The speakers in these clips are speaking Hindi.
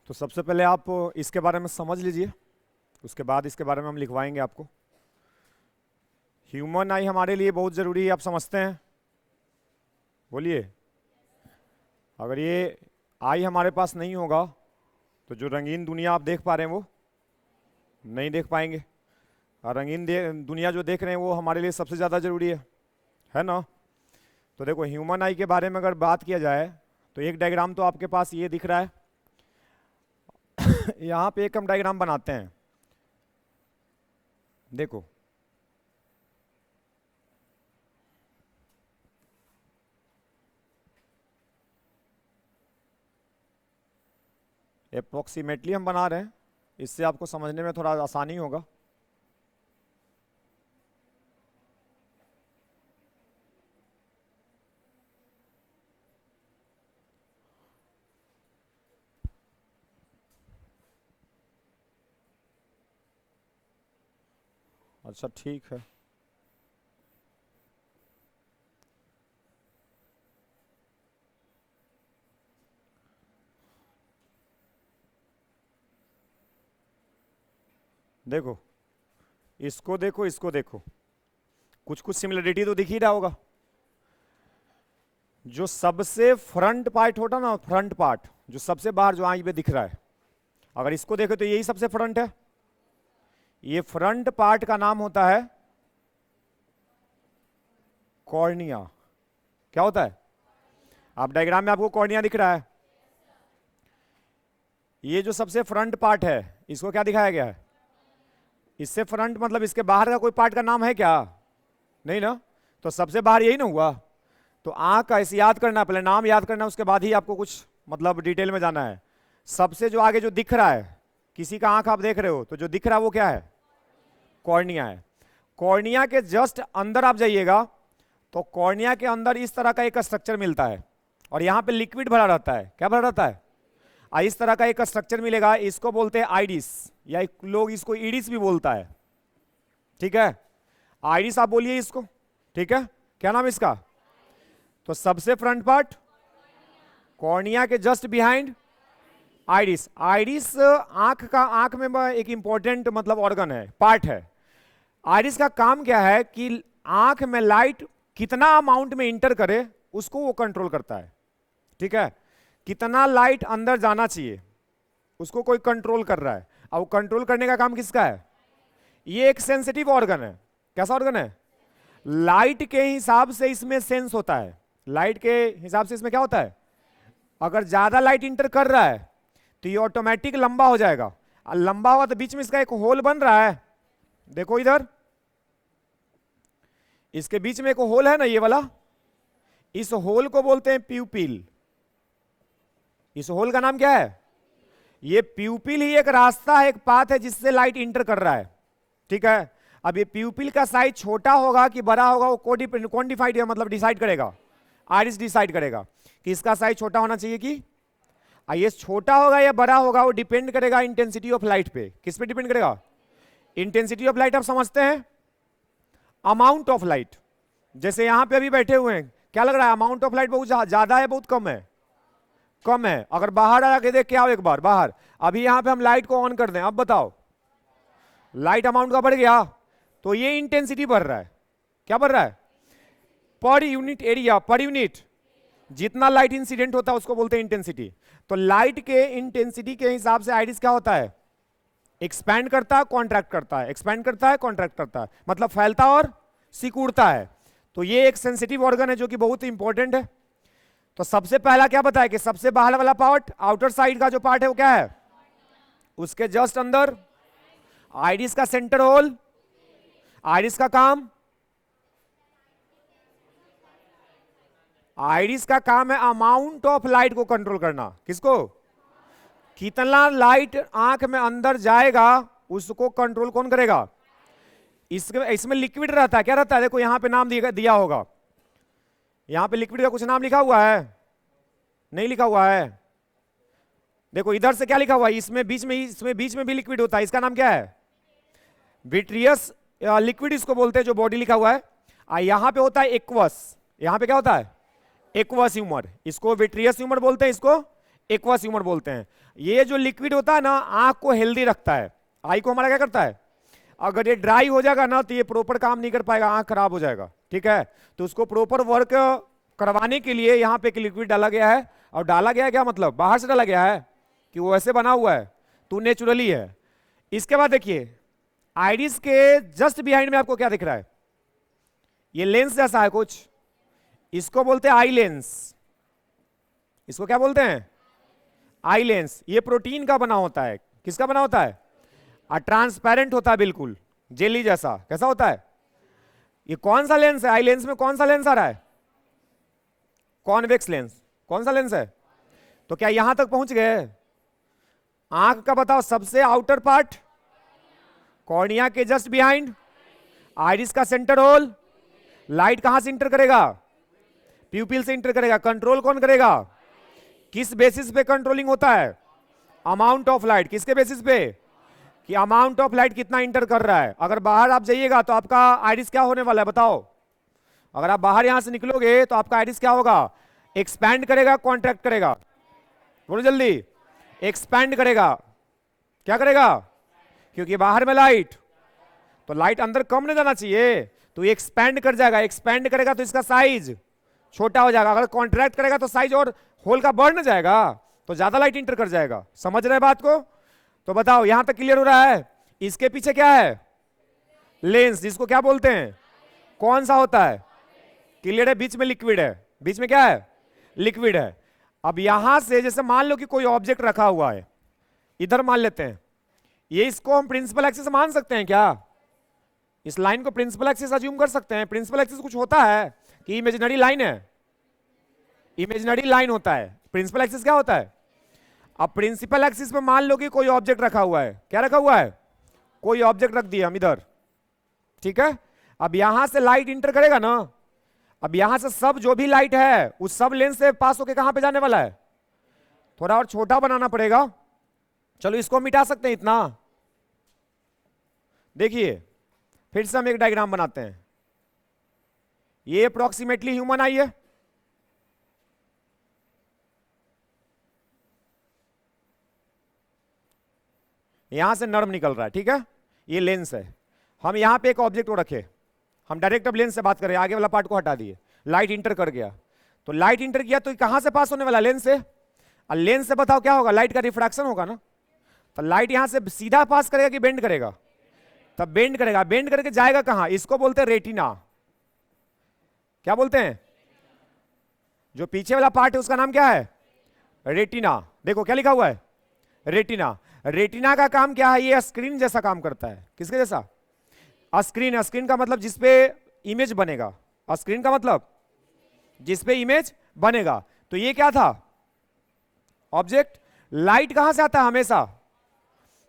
तो सबसे पहले आप इसके बारे में समझ लीजिए, उसके बाद इसके बारे में हम लिखवाएंगे आपको। ह्यूमन आई हमारे लिए बहुत ज़रूरी है, आप समझते हैं? बोलिए। अगर ये आई हमारे पास नहीं होगा तो जो रंगीन दुनिया आप देख पा रहे हैं वो नहीं देख पाएंगे। और रंगीन दुनिया जो देख रहे हैं वो हमारे लिए सबसे ज़्यादा ज़रूरी है ना? तो देखो, ह्यूमन आई के बारे में अगर बात किया जाए तो एक डायग्राम तो आपके पास ये दिख रहा है। यहाँ पे एक हम डायग्राम बनाते हैं, देखो। अप्रोक्सीमेटली हम बना रहे हैं, इससे आपको समझने में थोड़ा आसानी होगा। अच्छा, ठीक है। देखो, इसको देखो, इसको देखो, कुछ कुछ सिमिलरिटी तो दिख ही रहा होगा। जो सबसे फ्रंट पार्ट होता ना, फ्रंट पार्ट जो सबसे बाहर जो आंख पे दिख रहा है, अगर इसको देखे तो यही सबसे फ्रंट है। ये फ्रंट पार्ट का नाम होता है कॉर्निया। क्या होता है? आप डायग्राम में आपको कॉर्निया दिख रहा है। ये जो सबसे फ्रंट पार्ट है इसको क्या दिखाया गया है? इससे फ्रंट मतलब इसके बाहर का कोई पार्ट का नाम है क्या? नहीं ना? तो सबसे बाहर यही ना हुआ। तो आंख का ऐसे याद करना, पहले नाम याद करना, उसके बाद ही आपको कुछ मतलब डिटेल में जाना है। सबसे जो आगे जो दिख रहा है, किसी का आंख आप देख रहे हो तो जो दिख रहा है वो क्या है? कॉर्निया है। कॉर्निया के जस्ट अंदर आप जाइएगा तो कॉर्निया के अंदर इस तरह का एक स्ट्रक्चर मिलता है और यहाँ पे लिक्विड भरा रहता है। क्या भरा रहता है? इस तरह का एक स्ट्रक्चर मिलेगा, इसको बोलते हैं आइरिस, या लोग इसको ईडिस भी बोलता है। ठीक है, आइरिस आप बोलिए इसको। ठीक है, क्या नाम इसका? तो सबसे फ्रंट पार्ट कॉर्निया के जस्ट बिहाइंड आइरिस। आइरिस आंख में एक इंपॉर्टेंट मतलब ऑर्गन है, पार्ट है। आइरिस का काम क्या है कि आंख में लाइट कितना अमाउंट में इंटर करे उसको वो कंट्रोल करता है। ठीक है, कितना लाइट अंदर जाना चाहिए उसको कोई कंट्रोल कर रहा है। अब वो कंट्रोल करने का काम किसका है? ये एक सेंसिटिव ऑर्गन है। कैसा ऑर्गन है? लाइट के हिसाब से इसमें सेंस होता है। लाइट के हिसाब से इसमें क्या होता है? अगर ज्यादा लाइट इंटर कर रहा है तो ये ऑटोमेटिक लंबा हो जाएगा। लंबा हुआ तो बीच में इसका एक होल बन रहा है, देखो इधर, इसके बीच में एक होल है ना, ये वाला। इस होल को बोलते हैं प्यूपिल। इस होल का नाम क्या है? ये प्यूपिल ही एक रास्ता है, एक पाथ है जिससे लाइट इंटर कर रहा है। ठीक है, अब ये प्यूपिल का साइज छोटा होगा कि बड़ा होगा वो कौन डिफाइड मतलब डिसाइड करेगा? आइरिस डिसाइड करेगा कि इसका साइज छोटा होना चाहिए कि ये छोटा होगा या बड़ा होगा। वो डिपेंड करेगा इंटेंसिटी ऑफ लाइट पे। किस पे डिपेंड करेगा? इंटेंसिटी ऑफ लाइट आप समझते हैं, अमाउंट ऑफ लाइट। जैसे यहां पे अभी बैठे हुए हैं, क्या लग रहा है? अमाउंट ऑफ लाइट बहुत ज्यादा है, बहुत कम है? कम है। अगर बाहर आके देख के आओ एक बार बाहर, अभी यहां पे हम लाइट को ऑन कर दें, अब बताओ, लाइट अमाउंट का बढ़ गया तो ये इंटेंसिटी बढ़ रहा है। क्या बढ़ रहा है? Per unit area, per unit जितना लाइट इंसिडेंट होता है उसको बोलते हैं इंटेंसिटी। तो लाइट के इंटेंसिटी के हिसाब से आइरिस क्या होता है? एक्सपैंड करता है, कॉन्ट्रैक्ट करता है, एक्सपैंड करता है, कॉन्ट्रैक्ट करता है, मतलब फैलता और सिकुड़ता है। तो ये एक सेंसिटिव ऑर्गन है जो कि बहुत इंपॉर्टेंट है। तो सबसे पहला क्या बताया कि सबसे बाहर वाला पार्ट, आउटर साइड का जो पार्ट है वो क्या है? उसके जस्ट अंदर आइरिस का सेंटर होल। आइरिस का काम, आइरिस का काम है अमाउंट ऑफ लाइट को कंट्रोल करना। किसको? कितना लाइट आंख में अंदर जाएगा उसको कंट्रोल कौन करेगा? इसमें लिक्विड रहता है। क्या रहता है? देखो यहां पे नाम दिया होगा, यहां पे लिक्विड का कुछ नाम लिखा हुआ है? नहीं लिखा हुआ है। देखो इधर से क्या लिखा हुआ है? इसमें बीच में भी लिक्विड होता है। इसका नाम क्या है? विट्रियस लिक्विड इसको बोलते हैं, जो बॉडी लिखा हुआ है। यहां पे होता है एक्वस। यहां पे क्या होता है? Aqueous humour. इसको विट्रियस ह्यूमर बोलते हैं, इसको एक्वस ह्यूमर बोलते हैं। ये जो लिक्विड होता है ना, आंख को हेल्दी रखता है, आई को हमारा क्या करता है। अगर ये ड्राई हो जाएगा ना तो ये प्रॉपर काम नहीं कर पाएगा, आंख खराब हो जाएगा, ठीक है। तो उसको प्रॉपर वर्क करवाने के लिए यहाँ पे एक लिक्विड डाला गया है। और डाला गया है क्या मतलब, बाहर से डाला गया है कि वो ऐसे बना हुआ है, तो नेचुरली है। इसके बाद देखिए, आइरिस के जस्ट बिहाइंड में आपको क्या दिख रहा है, ये लेंस जैसा है कुछ, इसको बोलते हैं आई लेंस। इसको क्या बोलते हैं, आई लेंस। ये प्रोटीन का बना होता है, किसका बना होता है, ट्रांसपेरेंट होता है, बिल्कुल जेली जैसा। कैसा होता है, ये कौन सा लेंस है, आई लेंस में कौन सा लेंस आ रहा है, कॉन्वेक्स लेंस। कौन सा लेंस है, तो क्या यहां तक पहुंच गए, आंख का बताओ सबसे आउटर पार्ट, कॉर्निया के जस्ट बिहाइंड, आइरिस का सेंटर होल। लाइट कहां से इंटर करेगा, प्यूपिल से इंटर करेगा। कंट्रोल कौन करेगा, किस बेसिस पे कंट्रोलिंग होता है, अमाउंट ऑफ लाइट। किसके बेसिस पे, कि अमाउंट ऑफ लाइट कितना इंटर कर रहा है। अगर बाहर आप जाइएगा तो आपका आइरिस क्या होने वाला है बताओ, अगर आप बाहर यहां से निकलोगे तो आपका आइरिस क्या होगा, एक्सपैंड करेगा, कॉन्ट्रैक्ट करेगा, बोलो जल्दी, एक्सपैंड करेगा। क्या करेगा, क्योंकि बाहर में लाइट, तो लाइट अंदर कम नहीं जाना चाहिए, तो ये एक्सपैंड कर जाएगा। एक्सपैंड करेगा तो इसका साइज छोटा हो जाएगा, अगर कॉन्ट्रैक्ट करेगा तो साइज और होल का बढ़ न जाएगा, तो ज्यादा लाइट इंटर कर जाएगा। समझ रहे बात को, तो बताओ यहां तक क्लियर हो रहा है। इसके पीछे क्या है, लेंस, जिसको क्या बोलते हैं, कौन सा होता है, क्लियर है, बीच में लिक्विड है, बीच में क्या है, लिक्विड है। अब यहां से जैसे मान लो कि कोई ऑब्जेक्ट रखा हुआ है, इधर मान लेते हैं, ये इसको हम प्रिंसिपल एक्सिस मान सकते हैं क्या, इस लाइन को प्रिंसिपल एक्सिस अज्यूम कर सकते हैं। प्रिंसिपल एक्सिस कुछ होता है कि इमेजिनरी लाइन है, इमेजिनरी लाइन होता है। प्रिंसिपल एक्सिस क्या होता है, अब प्रिंसिपल एक्सिस पे मान लो कि कोई ऑब्जेक्ट रखा हुआ है, क्या रखा हुआ है, कोई ऑब्जेक्ट रख दिया हम इधर, ठीक है। अब यहां से लाइट इंटर करेगा ना, अब यहां से सब जो भी लाइट है उस सब लेंस से पास होके कहां पे जाने वाला है, थोड़ा और छोटा बनाना पड़ेगा। चलो इसको मिटा सकते हैं इतना, देखिए फिर से हम एक डायग्राम बनाते हैं। ये अप्रोक्सीमेटली ह्यूमन आई है, यहां से नर्व निकल रहा है, ठीक है, ये लेंस है। हम यहां पे एक ऑब्जेक्ट को रखे, हम डायरेक्ट अब लेंस से बात करें, आगे वाला पार्ट को हटा दिए। लाइट इंटर कर गया, तो लाइट इंटर किया तो कहां से पास होने वाला, लेंस से। और लेंस से बताओ क्या होगा, लाइट का रिफ्रैक्शन होगा ना, तो लाइट यहां से सीधा पास करेगा कि बेंड करेगा, तब बेंड करेगा। बेंड करके जाएगा कहां, इसको बोलते हैं रेटिना। क्या बोलते हैं, जो पीछे वाला पार्ट है उसका नाम क्या है, रेटिना। देखो क्या लिखा हुआ है, रेटिना। रेटिना का काम क्या है, ये स्क्रीन जैसा काम करता है। किसके जैसा, स्क्रीन। स्क्रीन का मतलब जिसपे इमेज बनेगा, स्क्रीन का मतलब जिसपे इमेज बनेगा। तो ये क्या था, ऑब्जेक्ट। लाइट कहां से आता है हमेशा,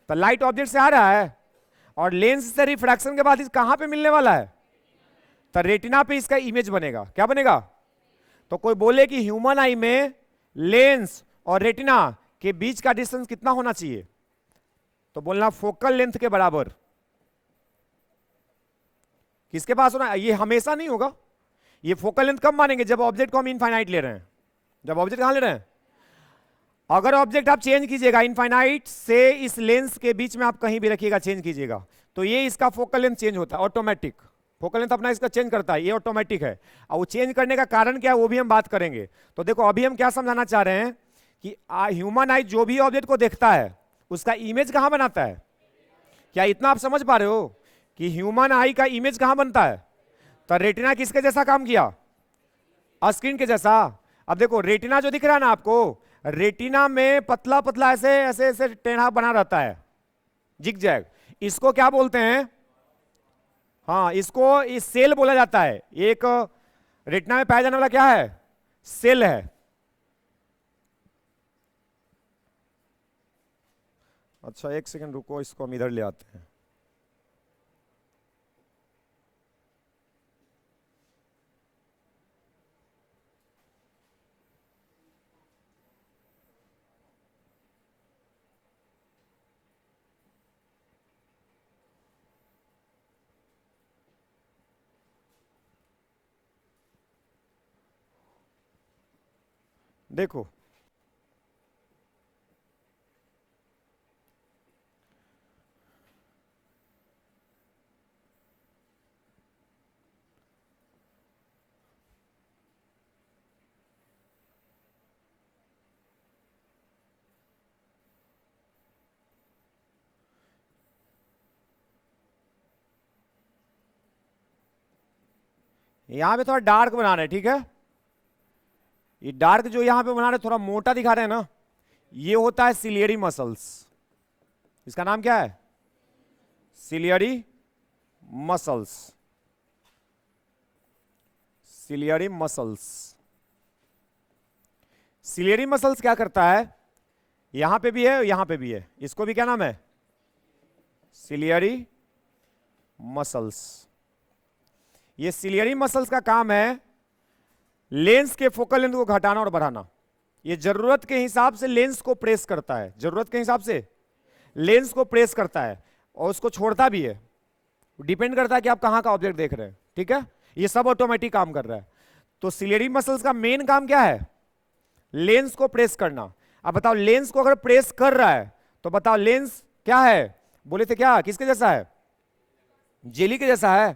तो लाइट ऑब्जेक्ट से आ रहा है, और लेंस से रिफ्रैक्शन के बाद कहां पे मिलने वाला है, तो रेटिना पे इसका इमेज बनेगा। क्या बनेगा, तो कोई बोले कि ह्यूमन आई में लेंस और रेटिना के बीच का डिस्टेंस कितना होना चाहिए, तो बोलना फोकल लेंथ के बराबर। किसके पास होना, ये हमेशा नहीं होगा। ये फोकल लेंथ कब मानेंगे, जब ऑब्जेक्ट को हम इनफाइनाइट ले रहे हैं। जब ऑब्जेक्ट कहां ले रहे हैं, अगर ऑब्जेक्ट आप चेंज कीजिएगा इनफाइनाइट से इस लेंस के बीच में, आप कहीं भी रखिएगा चेंज कीजिएगा, तो ये इसका फोकल लेंथ चेंज होता है ऑटोमेटिक। फोकल लेंथ अपना इसका चेंज करता है, ये ऑटोमेटिक है। और वो चेंज करने का कारण क्या है वो भी हम बात करेंगे। तो देखो अभी हम क्या समझाना चाह रहे हैं कि ह्यूमन आई जो भी ऑब्जेक्ट को देखता है उसका इमेज कहां बनाता है। क्या इतना आप समझ पा रहे हो कि ह्यूमन आई का इमेज कहां बनता है, तो रेटिना किसके जैसा काम किया, स्क्रीन के जैसा। अब देखो रेटिना जो दिख रहा है ना आपको, रेटिना में पतला पतला ऐसे ऐसे ऐसे टेढ़ा बना रहता है, जिग जैग। इसको क्या बोलते हैं, हाँ इसको इस सेल बोला जाता है। एक रेटिना में पाया जाने वाला क्या है, सेल है। अच्छा एक सेकंड रुको, इसको हम इधर ले आते हैं। देखो यहां पे थोड़ा डार्क बना रहे हैं, ठीक है। ये डार्क जो यहां पे बना रहे थोड़ा मोटा दिखा रहे हैं ना, ये होता है सिलियरी मसल्स। इसका नाम क्या है? Ciliary muscles. Ciliary muscles. Ciliary muscles क्या करता है, यहां पे भी है यहां पे भी है, इसको भी क्या नाम है? Ciliary muscles. ये सिलियरी मसल्स का काम है लेंस के फोकल लेंथ को घटाना और बढ़ाना। ये जरूरत के हिसाब से लेंस को प्रेस करता है, जरूरत के हिसाब से लेंस को प्रेस करता है और उसको छोड़ता भी है। डिपेंड करता है कि आप कहां का ऑब्जेक्ट देख रहे हैं, ठीक है। ये सब ऑटोमेटिक काम कर रहा है। तो सिलियरी मसल्स का मेन काम क्या है? लेंस को प्रेस करना। अब बताओ लेंस को अगर प्रेस कर रहा है तो बताओ लेंस क्या है? बोले थे क्या, किसके जैसा है? जेली के जैसा है,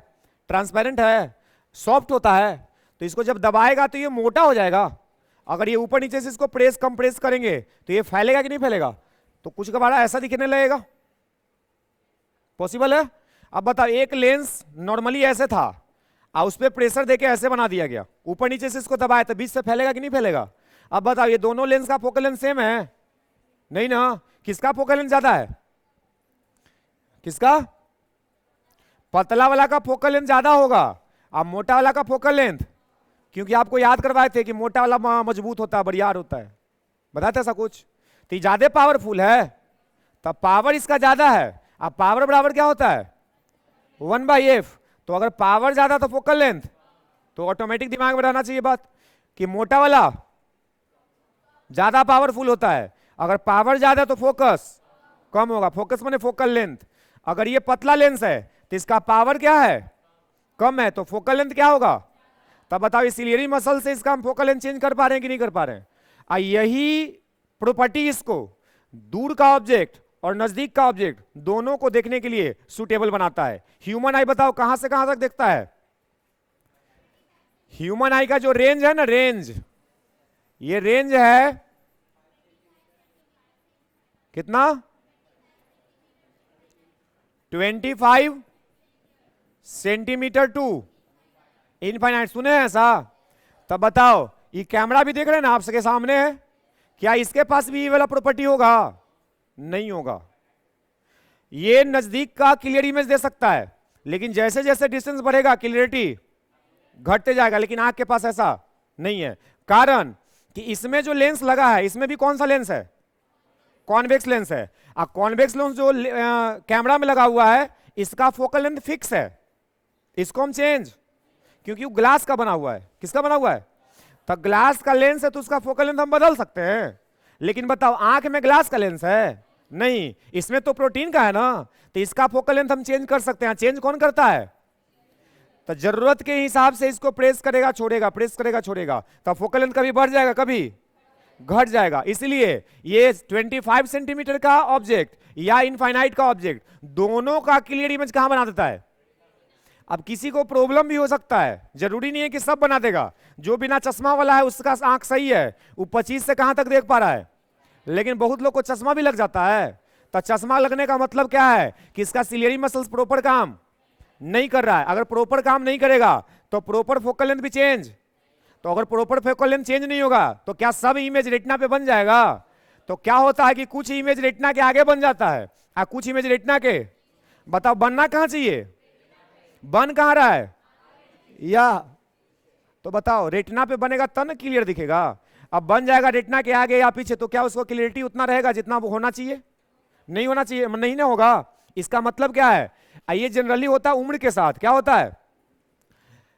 ट्रांसपेरेंट है, सॉफ्ट होता है। तो इसको जब दबाएगा तो ये मोटा हो जाएगा। अगर ये ऊपर नीचे से इसको प्रेस कंप्रेस करेंगे तो ये फैलेगा कि नहीं फैलेगा? तो कुछ कबाड़ा ऐसा दिखने लगेगा। पॉसिबल है? अब बताओ एक लेंस नॉर्मली ऐसे था और उस पर प्रेशर देके ऐसे बना दिया गया, ऊपर नीचे से इसको दबाया तो बीच से फैलेगा कि नहीं फैलेगा? अब बताओ ये दोनों लेंस का फोकल लेंथ सेम है? नहीं ना। किसका फोकल लेंथ ज्यादा है? किसका? पतला वाला का फोकल लेंथ ज्यादा होगा और मोटा वाला का फोकल लेंथ, क्योंकि आपको याद करवाए थे कि मोटा वाला मजबूत होता है, बरियार होता है, बताते ऐसा कुछ। तो ज्यादा पावरफुल है तब पावर इसका ज्यादा है। अब पावर बराबर क्या होता है? 1/f। तो अगर पावर ज्यादा तो फोकल लेंथ, तो ऑटोमेटिक दिमाग में रहना चाहिए बात कि मोटा वाला ज्यादा पावरफुल होता है, अगर पावर ज्यादा तो फोकस कम होगा। फोकस माने फोकल लेंथ। अगर ये पतला लेंस है तो इसका पावर क्या है? कम है, तो फोकल लेंथ क्या होगा? तब बताओ ये सिलियरी मसल से इसका हम फोकल लेंथ चेंज कर पा रहे हैं कि नहीं कर पा रहे हैं? यही प्रॉपर्टी इसको दूर का ऑब्जेक्ट और नजदीक का ऑब्जेक्ट दोनों को देखने के लिए सुटेबल बनाता है। ह्यूमन आई बताओ कहां से कहां तक देखता है? ह्यूमन आई का जो रेंज है ना, रेंज, ये रेंज है कितना? 25 सेंटीमीटर टू इनफाइनाइट। सुने ऐसा? तब बताओ ये कैमरा भी देख रहे हैं ना आपके सामने है, क्या इसके पास भी ये वाला प्रॉपर्टी होगा? नहीं होगा। ये नजदीक का क्लियर इमेज दे सकता है, लेकिन जैसे जैसे डिस्टेंस बढ़ेगा क्लियरिटी घटते जाएगा, लेकिन आंख के पास ऐसा नहीं है। कारण कि इसमें जो लेंस लगा है, इसमें भी कौन सा लेंस है? कॉन्वेक्स लेंस है। अब कॉन्वेक्स लेंस जो कैमरा में लगा हुआ है इसका फोकल लेंथ फिक्स है, इसको हम चेंज, क्योंकि वो ग्लास का बना हुआ है। किसका बना हुआ है? तो ग्लास का लेंस है तो उसका फोकल लेंथ हम बदल सकते हैं। लेकिन बताओ आंख में ग्लास का लेंस है नहीं, इसमें तो प्रोटीन का है ना, तो इसका फोकल लेंथ हम चेंज कर सकते हैं। चेंज कौन करता है? तो जरूरत के हिसाब से इसको प्रेस करेगा छोड़ेगा, प्रेस करेगा छोड़ेगा, तो फोकल लेंथ कभी बढ़ जाएगा कभी घट जाएगा। इसलिए ये 25 सेंटीमीटर का ऑब्जेक्ट या इनफाइनाइट का ऑब्जेक्ट दोनों का क्लियर इमेज कहां बना देता है? अब किसी को प्रॉब्लम भी हो सकता है, जरूरी नहीं है कि सब बना देगा। जो बिना चश्मा वाला है उसका आंख सही है, वो 25 से कहां तक देख पा रहा है, लेकिन बहुत लोग को चश्मा भी लग जाता है। तो चश्मा लगने का मतलब क्या है? कि इसका सिलियरी मसल्स प्रॉपर काम नहीं कर रहा है। अगर प्रॉपर काम नहीं करेगा तो प्रॉपर फोकल लेंथ भी चेंज। तो अगर प्रॉपर फोकल लेंथ चेंज नहीं होगा तो क्या सब इमेज रेटिना पे बन जाएगा? तो क्या होता है कि कुछ इमेज रेटिना के आगे बन जाता है और कुछ इमेज रेटिना के, बताओ बनना कहां चाहिए? बन कहां रहा है? या तो बताओ रेटिना पे बनेगा तब ना क्लियर दिखेगा। अब बन जाएगा रेटिना के आगे या पीछे तो क्या उसको क्लियरिटी उतना रहेगा जितना वो होना चाहिए? नहीं होना चाहिए, नहीं ना होगा। इसका मतलब क्या है? ये जनरली होता है उम्र के साथ। क्या होता है?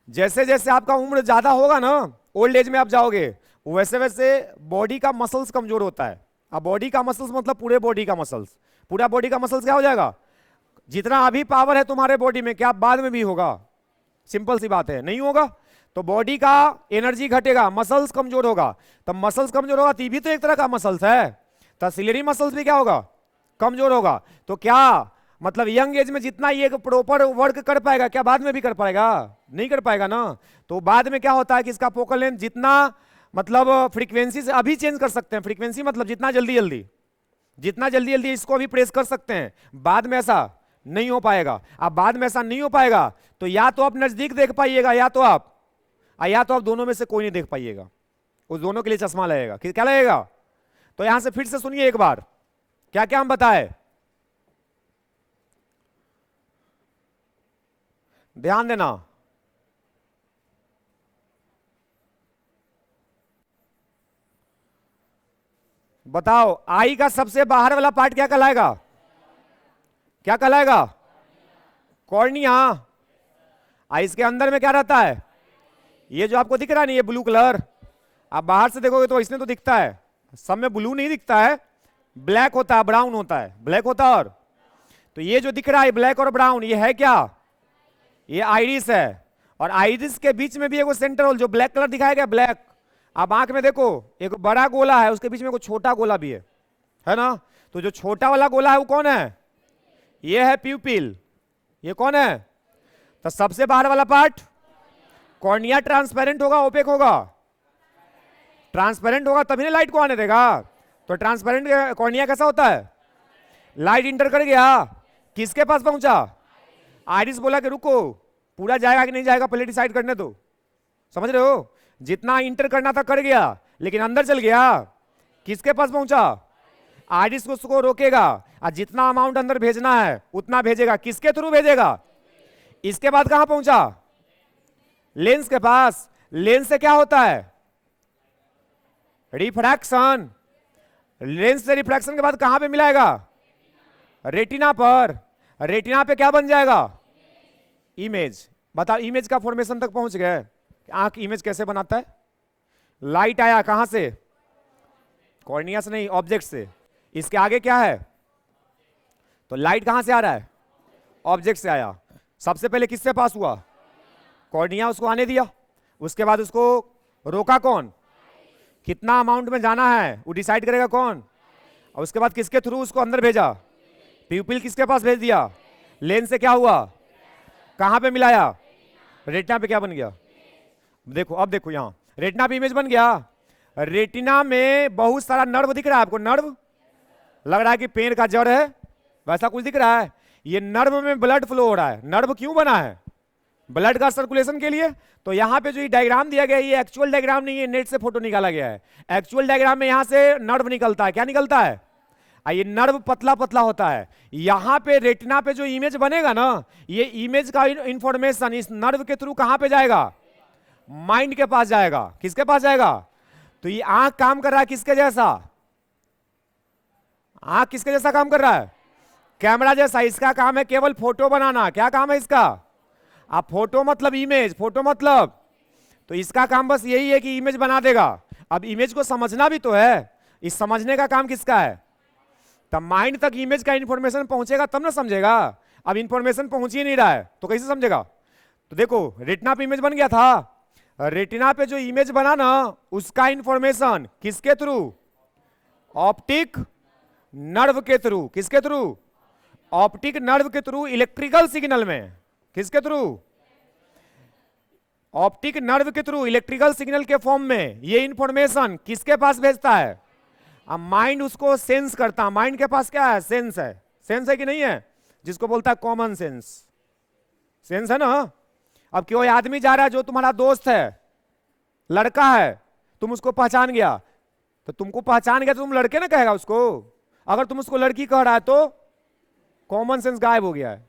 जैसे जैसे आपका उम्र ज्यादा होगा ना, ओल्ड एज में आप जाओगे, वैसे वैसे बॉडी का मसल्स कमजोर होता है। अब बॉडी का मसल्स मतलब पूरे बॉडी का मसल्स, पूरा बॉडी का मसल्स क्या हो जाएगा? जितना अभी पावर है तुम्हारे बॉडी में क्या बाद में भी होगा? सिंपल सी बात है, नहीं होगा। तो बॉडी का एनर्जी घटेगा, मसल्स कमजोर होगा। तो मसल्स कमजोर होगा तो भी तो एक तरह का मसल्स है, तो सिलियरी मसल्स भी क्या होगा? कमजोर होगा। तो क्या मतलब यंग एज में जितना ये प्रॉपर वर्क कर पाएगा क्या बाद में भी कर पाएगा? नहीं कर पाएगा ना। तो बाद में क्या होता है कि इसका फोकल लेंथ जितना मतलब फ्रीक्वेंसी से अभी चेंज कर सकते हैं। फ्रीक्वेंसी मतलब जितना जल्दी जल्दी इसको भी प्रेस कर सकते हैं, बाद में ऐसा नहीं हो पाएगा। अब बाद में ऐसा नहीं हो पाएगा तो या तो आप नजदीक देख पाइएगा या तो आप या तो आप दोनों में से कोई नहीं देख पाइएगा, उस दोनों के लिए चश्मा लगेगा। क्या लगेगा? तो यहां से फिर से सुनिए एक बार, क्या क्या हम बताए, ध्यान देना। बताओ आई का सबसे बाहर वाला पार्ट क्या कहलाएगा? क्या कहलाएगा? कॉर्निया। आई इसके अंदर में क्या रहता है? ये जो आपको दिख रहा है ना, ये ब्लू कलर, आप बाहर से देखोगे तो इसमें तो दिखता है, सब में ब्लू नहीं दिखता है, ब्लैक होता है, ब्राउन होता है, ब्लैक होता है। और तो ये जो दिख रहा है ब्लैक और ब्राउन, ये है क्या? ये आइरिस है। और आइरिस के बीच में भी एक सेंटर होल जो ब्लैक कलर दिखाया गया, ब्लैक। आप आंख में देखो, एक बड़ा गोला है, उसके बीच में एक छोटा गोला भी है ना? तो जो छोटा वाला गोला है वो कौन है? ये है प्यूपिल। ये कौन है? तो सबसे बाहर वाला पार्ट कॉर्निया ट्रांसपेरेंट होगा, ओपेक होगा? ट्रांसपेरेंट होगा तभी ना लाइट को आने देगा। तो ट्रांसपेरेंट कॉर्निया कैसा होता है? लाइट इंटर कर गया, किसके पास पहुंचा? आइरिस बोला कि रुको, पूरा जाएगा कि नहीं जाएगा पहले डिसाइड करने दो। समझ रहे हो? जितना इंटर करना था कर गया, लेकिन अंदर चल गया, किसके पास पहुंचा? आइरिस उसको रोकेगा, और जितना अमाउंट अंदर भेजना है उतना भेजेगा। किसके थ्रू भेजेगा? इसके बाद कहां पहुंचा? लेंस के पास। लेंस से क्या होता है? रिफ्रैक्शन। लेंस से रिफ्रैक्शन के बाद कहां पे मिलाएगा? रेटिना पर। रेटिना पे क्या बन जाएगा? इमेज। बताओ, इमेज का फॉर्मेशन तक पहुंच गए। आंख इमेज कैसे बनाता है? लाइट आया कहां से? कॉर्निया से नहीं, ऑब्जेक्ट से। इसके आगे क्या है? तो लाइट कहां से आ रहा है? ऑब्जेक्ट से आया। सबसे पहले किससे पास हुआ? कॉर्निया उसको आने दिया, उसके बाद उसको रोका कौन? कितना अमाउंट में जाना है वो डिसाइड करेगा कौन? और उसके बाद किसके थ्रू उसको अंदर भेजा? प्यूपिल किसके पास भेज दिया? लेंस से क्या हुआ? कहां पे मिलाया? रेटिना पे क्या बन गया? देखो, अब देखो यहां रेटिना पे इमेज बन गया। रेटिना में बहुत सारा नर्व दिख रहा है आपको। नर्व लग रहा है कि पेड़ का जड़ है, वैसा कुछ दिख रहा है। ये नर्व में ब्लड फ्लो हो रहा है। नर्व क्यों बना है? ब्लड का सर्कुलेशन के लिए। तो यहां पे जो ये डायग्राम दिया गया है, ये एक्चुअल डायग्राम नहीं है, नेट से फोटो निकाला गया है। एक्चुअल डायग्राम में यहां से नर्व निकलता है। क्या निकलता है? ये नर्व पतला पतला होता है। यहां पे रेटिना पे जो इमेज बनेगा ना, ये इमेज का इंफॉर्मेशन इस नर्व के थ्रू कहां पे जाएगा? माइंड के पास जाएगा। किसके पास जाएगा? तो ये आंख काम कर रहा है किसके जैसा? आंख किसके जैसा काम कर रहा है? कैमरा जैसा। इसका काम है केवल फोटो बनाना। क्या काम है इसका? आप फोटो मतलब इमेज, फोटो मतलब, तो इसका काम बस यही है कि इमेज बना देगा। अब इमेज को समझना भी तो है, इस समझने का काम किसका है? तब माइंड तक इमेज का इंफॉर्मेशन पहुंचेगा तब ना समझेगा। अब इंफॉर्मेशन पहुंच ही नहीं रहा है तो कैसे समझेगा? तो देखो, रेटिना पे इमेज बन गया था। रेटिना पे जो इमेज बना ना, उसका इंफॉर्मेशन किसके थ्रू? ऑप्टिक नर्व के थ्रू। किसके थ्रू? ऑप्टिक नर्व के थ्रू, इलेक्ट्रिकल सिग्नल में। किसके थ्रू? ऑप्टिक नर्व के थ्रू, इलेक्ट्रिकल सिग्नल के फॉर्म में ये इंफॉर्मेशन किसके पास भेजता है? अब माइंड उसको सेंस करता है। माइंड के पास क्या है? सेंस है। सेंस है कि नहीं है? जिसको बोलता है कॉमन सेंस। सेंस है ना? अब कोई आदमी जा रहा है जो तुम्हारा दोस्त है, लड़का है, तुम उसको पहचान गया, तो तुमको पहचान गया तो तुम लड़के ना कहेगा उसको। अगर तुम उसको लड़की कह रहा है तो कॉमन सेंस गायब हो गया है।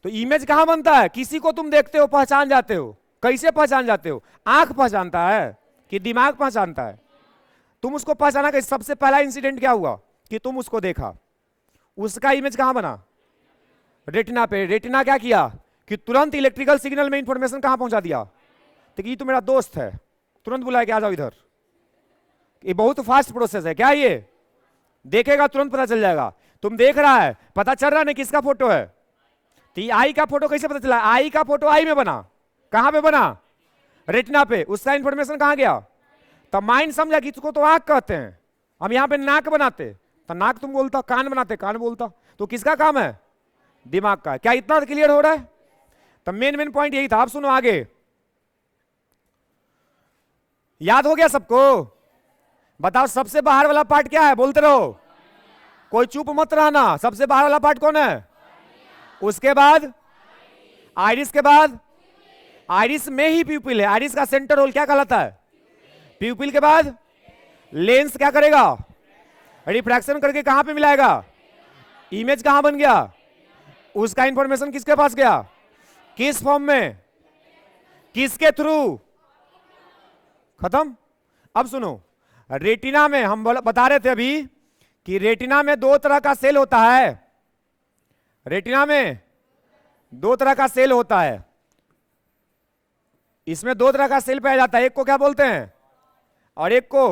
तो इमेज कहां बनता है? किसी को तुम देखते हो, पहचान जाते हो। कैसे पहचान जाते हो? आंख पहचानता है कि दिमाग पहचानता है? तुम उसको पहचाना कि सबसे पहला इंसिडेंट क्या हुआ कि तुम उसको देखा, उसका इमेज कहां बना? रेटिना पे। रेटिना क्या किया कि तुरंत इलेक्ट्रिकल सिग्नल में इंफॉर्मेशन कहां पहुंचा दिया? तो ये तो मेरा दोस्त है, तुरंत बुलाया कि आ जाओ इधर। ये बहुत फास्ट प्रोसेस है। क्या ये देखेगा तुरंत पता चल जाएगा। तुम देख रहा है, पता चल रहा नहीं किसका फोटो है? तो ये आई का फोटो कैसे पता चला? आई का फोटो आई में बना। कहां पे बना? रेटिना पे। उसका इंफॉर्मेशन कहां गया? तो माइंड समझा कि इसको तो आंख कहते हैं, हम यहां पे नाक बनाते, तो नाक तुम बोलता, कान बनाते, कान बोलता। तो किसका काम है? दिमाग का। क्या इतना क्लियर हो रहा है? तो मेन पॉइंट यही था। आप सुनो आगे। याद हो गया सबको? बताओ सबसे बाहर वाला पार्ट क्या है? बोलते रहो, कोई चुप मत रहना। सबसे बाहर वाला पार्ट कौन है? उसके बाद आइरिस के बाद आइरिस में ही प्यूपिल है, आइरिस का सेंटर होल क्या कहलाता है? प्यूपिल के बाद लेंस क्या करेगा? रिफ्रैक्शन करके कहां पे मिलाएगा? इमेज कहां बन गया? उसका इंफॉर्मेशन किसके पास गया? किस फॉर्म में? किसके थ्रू? खत्म। अब सुनो, रेटिना में हम बता रहे थे अभी कि रेटिना में दो तरह का सेल होता है। रेटिना में दो तरह का सेल होता है, इसमें दो तरह का सेल पाया जाता है, एक को क्या बोलते हैं और एक को,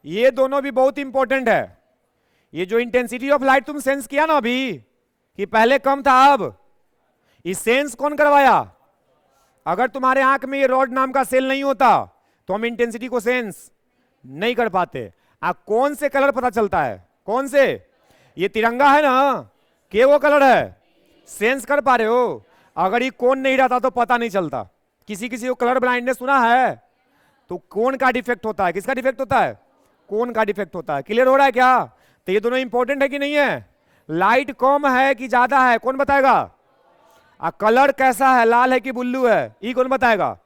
ये दोनों भी बहुत इंपॉर्टेंट है। ये जो इंटेंसिटी ऑफ लाइट तुम सेंस किया ना अभी, कि पहले कम था अब, इस सेंस कौन करवाया? अगर तुम्हारे आंख में ये रॉड नाम का सेल नहीं होता तो हम इंटेंसिटी को सेंस नहीं कर पाते। कौन से कलर पता चलता है? कौन से? ये तिरंगा है ना, के वो कलर है, सेंस कर पा रहे हो? अगर ये कोन नहीं रहता तो पता नहीं चलता। किसी किसी को कलर ब्लाइंडनेस सुना है? तो कोन का डिफेक्ट होता है। किसका डिफेक्ट होता है? कोन का डिफेक्ट होता है। क्लियर हो रहा है क्या? तो ये दोनों इंपॉर्टेंट है कि नहीं है? लाइट कम है कि ज्यादा है, कौन बताएगा? कलर कैसा है, लाल है कि ब्लू है, ये कौन बताएगा?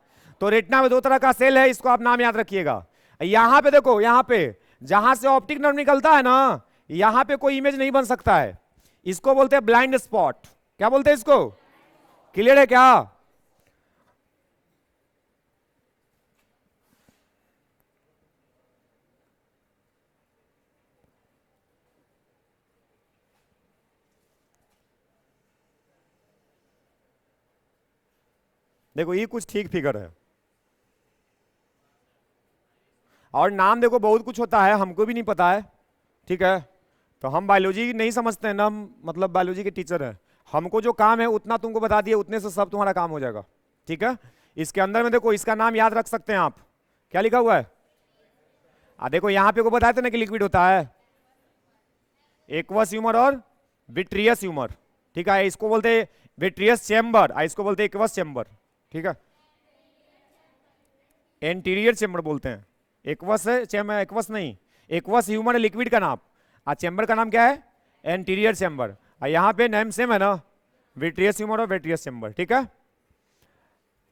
तो रेटिना में दो तरह का सेल है, इसको आप नाम याद रखिएगा। यहां पे देखो, यहां पे जहां से ऑप्टिक नर्व निकलता है ना, यहां पे कोई इमेज नहीं बन सकता है, इसको बोलते हैं ब्लाइंड स्पॉट। क्या बोलते हैं इसको? क्लियर है क्या? देखो ये कुछ ठीक फिगर है, और नाम देखो बहुत कुछ होता है, हमको भी नहीं पता है, ठीक है? तो हम बायोलॉजी नहीं समझते हैं ना, हम मतलब बायोलॉजी के टीचर हैं, हमको जो काम है उतना तुमको बता दिए, उतने से सब तुम्हारा काम हो जाएगा, ठीक है? इसके अंदर में देखो, इसका नाम याद रख सकते हैं आप, क्या लिखा हुआ है? देखो यहाँ पे को बताया था ना कि लिक्विड होता है, एक्वस ह्यूमर और विट्रियस ह्यूमर, ठीक है? इसको बोलते हैं विट्रियस चेम्बर, इसको बोलते हैं एक्वस चेम्बर, ठीक है? एंटीरियर चेम्बर बोलते हैं। एक्वस है चेम्बर, एक्वस नहीं, एक्वस ह्यूमर है लिक्विड का नाम, चेम्बर का नाम क्या है? Anterior chamber. यहाँ पे नेम सेम है ना, विट्रियस ह्यूमर और विट्रियस चेम्बर, ठीक है?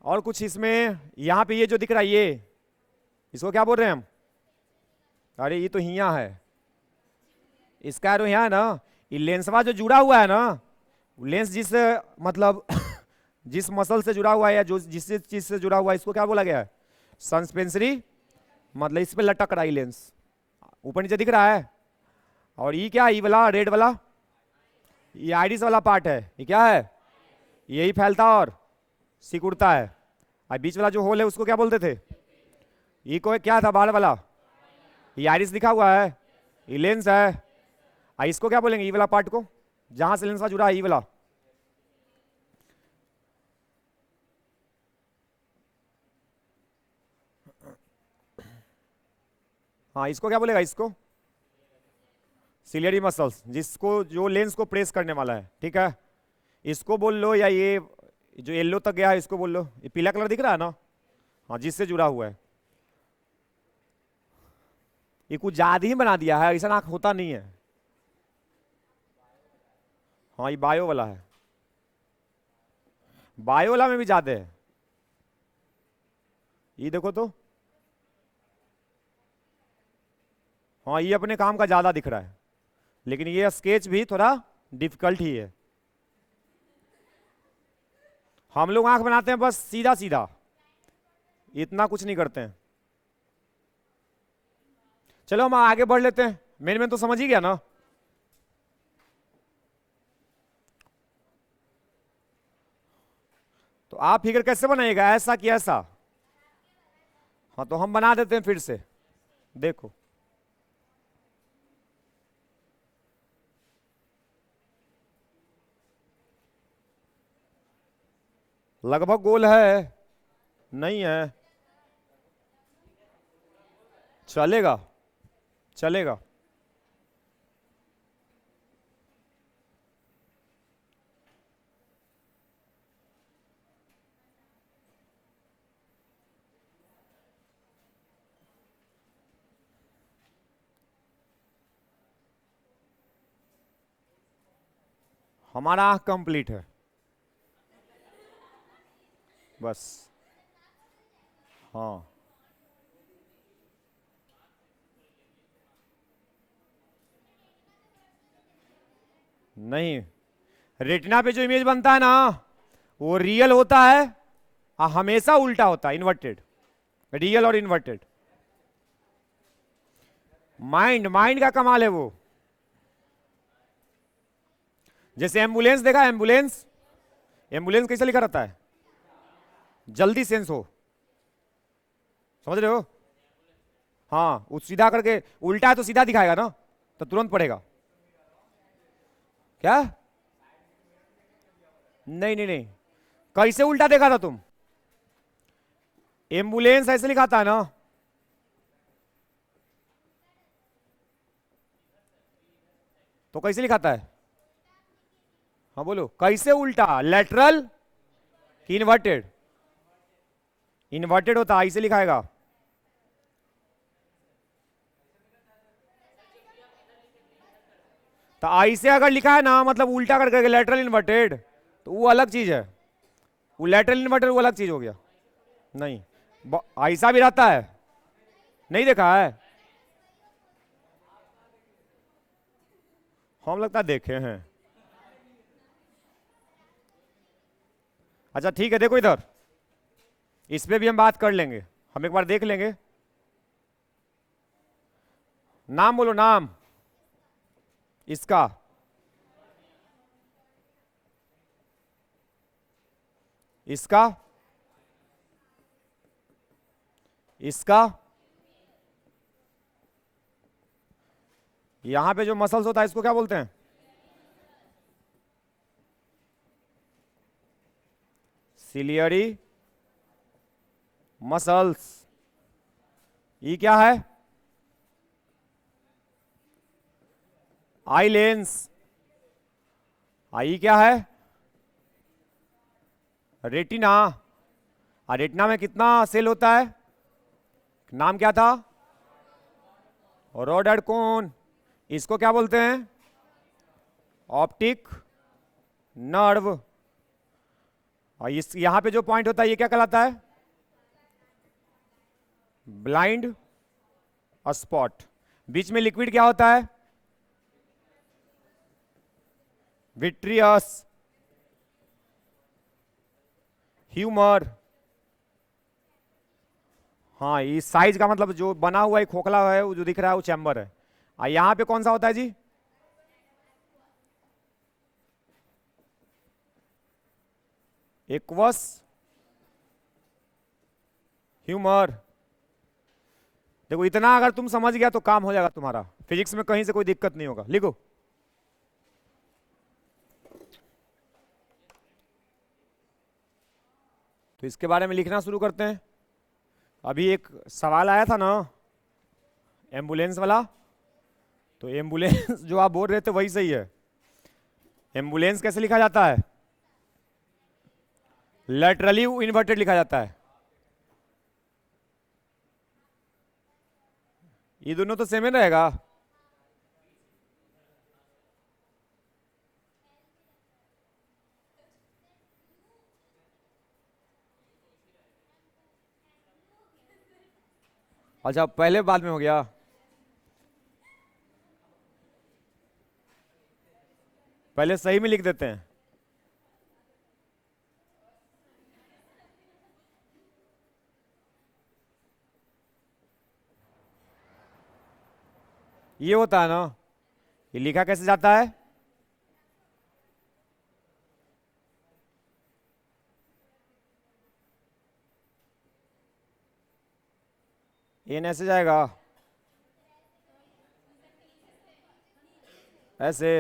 और कुछ इसमें यहाँ पे ये जो दिख रहा है, ये इसको क्या बोल रहे हैं हम? अरे ये तो हिया है, इसका एरो यहाँ है ना, ये लेंसवा जो जुड़ा हुआ है ना, लेंस जिस मतलब जिस मसल से जुड़ा हुआ है या जो जिस चीज से जुड़ा हुआ है, इसको क्या बोला गया है? सस्पेंसरी, मतलब इस पे लटक रहा है लेंस, ऊपर नीचे दिख रहा है। और ये क्या, ये वाला रेड वाला, ये आइरिस वाला पार्ट है, ये क्या है? यही फैलता और सिकुड़ता है। और बीच वाला जो होल है उसको क्या बोलते थे? ये को क्या था? बाल वाला, ये आइरिस लिखा हुआ है, ये लेंस है। इसको क्या बोलेंगे? ये वाला पार्ट को, जहां से लेंस का जुड़ा है, ये वाला। हाँ, इसको क्या बोलेगा? इसको सिलियरी मसल्स, जिसको जो लेंस को प्रेस करने वाला है, ठीक है? इसको बोल लो, या ये जो येलो तक गया है इसको बोल लो। ये पीला कलर दिख रहा है ना, हाँ, जिससे जुड़ा हुआ है। ये कुछ ज्यादा ही बना दिया है, ऐसा आंख होता नहीं है। हाँ, ये बायो वाला है, बायो वाला में भी ज्यादा है। ये देखो तो, हाँ, ये अपने काम का ज्यादा दिख रहा है, लेकिन ये स्केच भी थोड़ा डिफिकल्ट ही है। हम लोग आंख बनाते हैं बस सीधा सीधा, इतना कुछ नहीं करते हैं। चलो हम आगे बढ़ लेते हैं, मेन में तो समझ ही गया ना। तो आप फिगर कैसे बनाइएगा, ऐसा कि ऐसा? हाँ, तो हम बना देते हैं फिर से, देखो। लगभग गोल है, नहीं है? चलेगा, चलेगा। हमारा आंख कंप्लीट है, बस। हाँ, नहीं, रेटिना पे जो इमेज बनता है ना वो रियल होता है, हमेशा उल्टा होता है, इन्वर्टेड। रियल और इन्वर्टेड। माइंड माइंड का कमाल है वो। जैसे एम्बुलेंस देखा, एम्बुलेंस, एम्बुलेंस कैसे लिखा रहता है? जल्दी सेंस हो, समझ रहे हो? हाँ, वो सीधा करके, उल्टा है तो सीधा दिखाएगा ना, तो तुरंत पड़ेगा। क्या? नहीं नहीं नहीं, कैसे उल्टा देखा था तुम? एम्बुलेंस ऐसे लिखा था ना। तो कैसे लिखाता है? हाँ बोलो, कैसे उल्टा? लेटरल कि इन्वर्टेड? इन्वर्टेड होता, ऐसे लिखाएगा। तो ऐसे अगर लिखा है ना मतलब उल्टा कर करके लेटरल इन्वर्टेड, तो वो अलग चीज है। वो लेटरल इन्वर्टेड वो अलग चीज हो गया। नहीं, ऐसा भी रहता है, नहीं देखा है? हम लगता है देखे हैं। अच्छा ठीक है, देखो इधर, इस पे भी हम बात कर लेंगे, हम एक बार देख लेंगे। नाम बोलो, नाम इसका। इसका, इसका, यहां पे जो मसल्स होता है इसको क्या बोलते हैं? Ciliary muscles. ये क्या है? Eye lens. आई क्या है? रेटिना। रेटिना में कितना सेल होता है? नाम क्या था? रॉड एंड कोन। इसको क्या बोलते हैं? Optic nerve. और इस यहां पे जो पॉइंट होता है ये क्या कहलाता है? Blind spot. बीच में लिक्विड क्या होता है? Vitreous humour. हाँ, इस साइज का मतलब जो बना हुआ है खोखला है वो जो दिख रहा है वो चैम्बर है। और यहां पे कौन सा होता है जी? Aqueous humour. देखो इतना अगर तुम समझ गया तो काम हो जाएगा तुम्हारा, फिजिक्स में कहीं से कोई दिक्कत नहीं होगा। लिखो, तो इसके बारे में लिखना शुरू करते हैं। अभी एक सवाल आया था ना एम्बुलेंस वाला, तो एम्बुलेंस जो आप बोल रहे थे वही सही है। एम्बुलेंस कैसे लिखा जाता है? लेटरली इन्वर्टेड लिखा जाता है। ये दोनों तो सेम ही रहेगा। अच्छा, पहले बाद में हो गया। पहले सही में लिख देते हैं। ये होता है ना, ये लिखा कैसे जाता है? एन ऐसे जाएगा, ऐसे,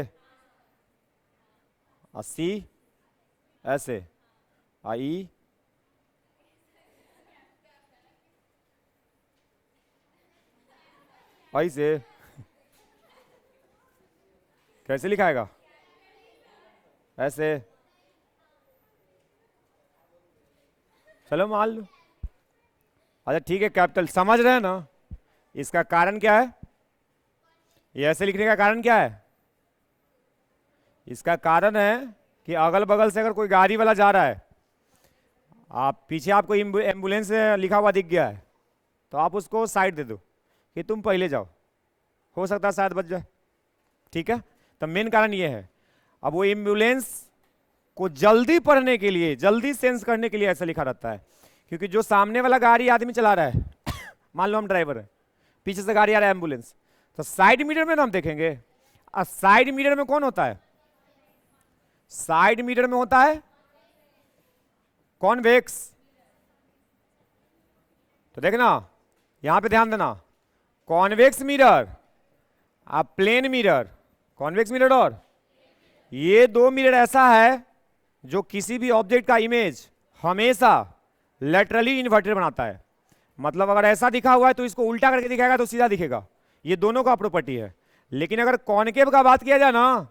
80 ऐसे, आई ऐसे। कैसे लिखाएगा? ऐसे। चलो मान लो। अच्छा ठीक है, कैपिटल समझ रहे हैं ना? इसका कारण क्या है? ये ऐसे लिखने का कारण क्या है? इसका कारण है कि अगल बगल से अगर कोई गाड़ी वाला जा रहा है आप पीछे आपको एम्बुलेंस लिखा हुआ दिख गया है, तो आप उसको साइड दे दो कि तुम पहले जाओ, हो सकता है शायद बच जाए। ठीक है, तो मेन कारण ये है। अब वो एम्बुलेंस को जल्दी पढ़ने के लिए, जल्दी सेंस करने के लिए ऐसा लिखा रहता है, क्योंकि जो सामने वाला गाड़ी आदमी चला रहा है मान लो हम ड्राइवर है, पीछे से गाड़ी आ रहा है एम्बुलेंस, तो साइड मिरर में ना हम देखेंगे। और साइड मिरर में कौन होता है? साइड मिरर में होता है कॉन्वेक्स। तो देखना, यहां पे ध्यान देना, कॉन्वेक्स मिरर, आप प्लेन मिरर, कॉन्वेक्स मिरर, और ये दो मिरर ऐसा है जो किसी भी ऑब्जेक्ट का इमेज हमेशा लेटरली इन्वर्टेड बनाता है। मतलब अगर ऐसा दिखा हुआ है तो इसको उल्टा करके दिखाएगा तो सीधा दिखेगा, ये दोनों का प्रॉपर्टी है। लेकिन अगर कॉनकेव का बात किया जाए ना,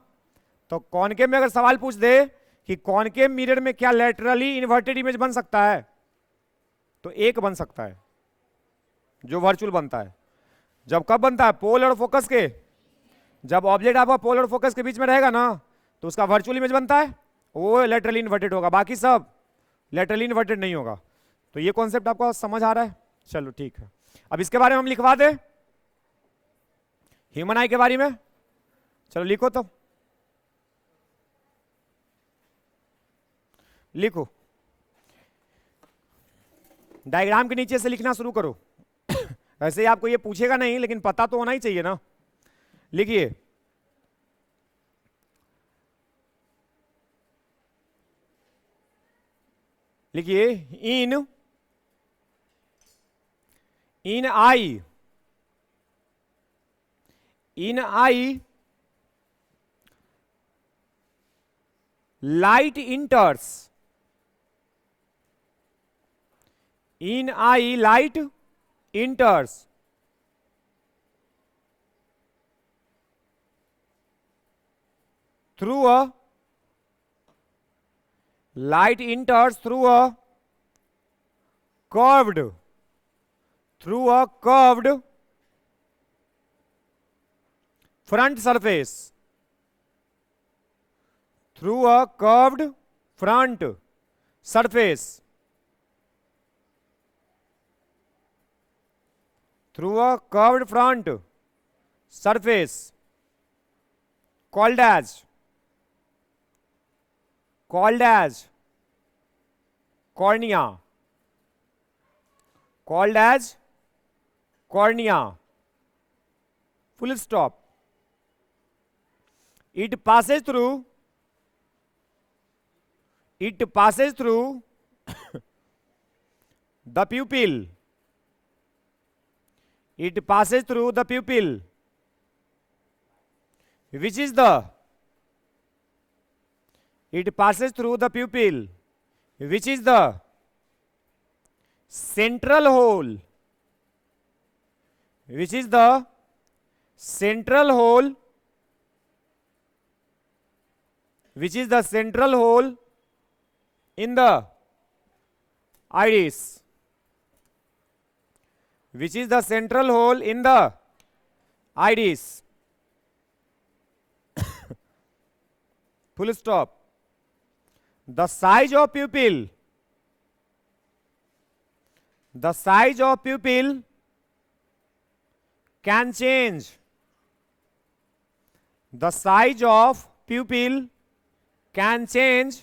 तो कॉनकेव में अगर सवाल पूछ दे कि कॉनकेव मिरर में क्या लेटरली इन्वर्टेड इमेज बन सकता है, तो एक बन सकता है जो वर्चुअल बनता है। जब कब बनता है? पोल और फोकस के, जब ऑब्जेक्ट आपका पोल और फोकस के बीच में रहेगा ना, तो उसका वर्चुअल इमेज बनता है, वो लेटरली इन्वर्टेड होगा, बाकी सब लेटरली इन्वर्टेड नहीं होगा। तो ये कॉन्सेप्ट आपको समझ आ रहा है? चलो ठीक है, अब इसके बारे में हम लिखवा दें, ह्यूमन आई के बारे में। चलो लिखो, तो लिखो, डायग्राम के नीचे से लिखना शुरू करो। वैसे ही आपको ये पूछेगा नहीं, लेकिन पता तो होना ही चाहिए ना। लिखिए, लिखिए, इन आई, इन आई light enters, in eye light enters, through a light enters through a curved, through a curved front surface, through a curved front surface, through a curved front surface called as cornea, called as cornea, full stop. It passes through the pupil, it passes through the pupil, which is the, it passes through the pupil, which is the central hole, which is the central hole, which is the central hole in the iris, which is the central hole in the iris. Full stop. The size of pupil, the size of pupil can change, the size of pupil can change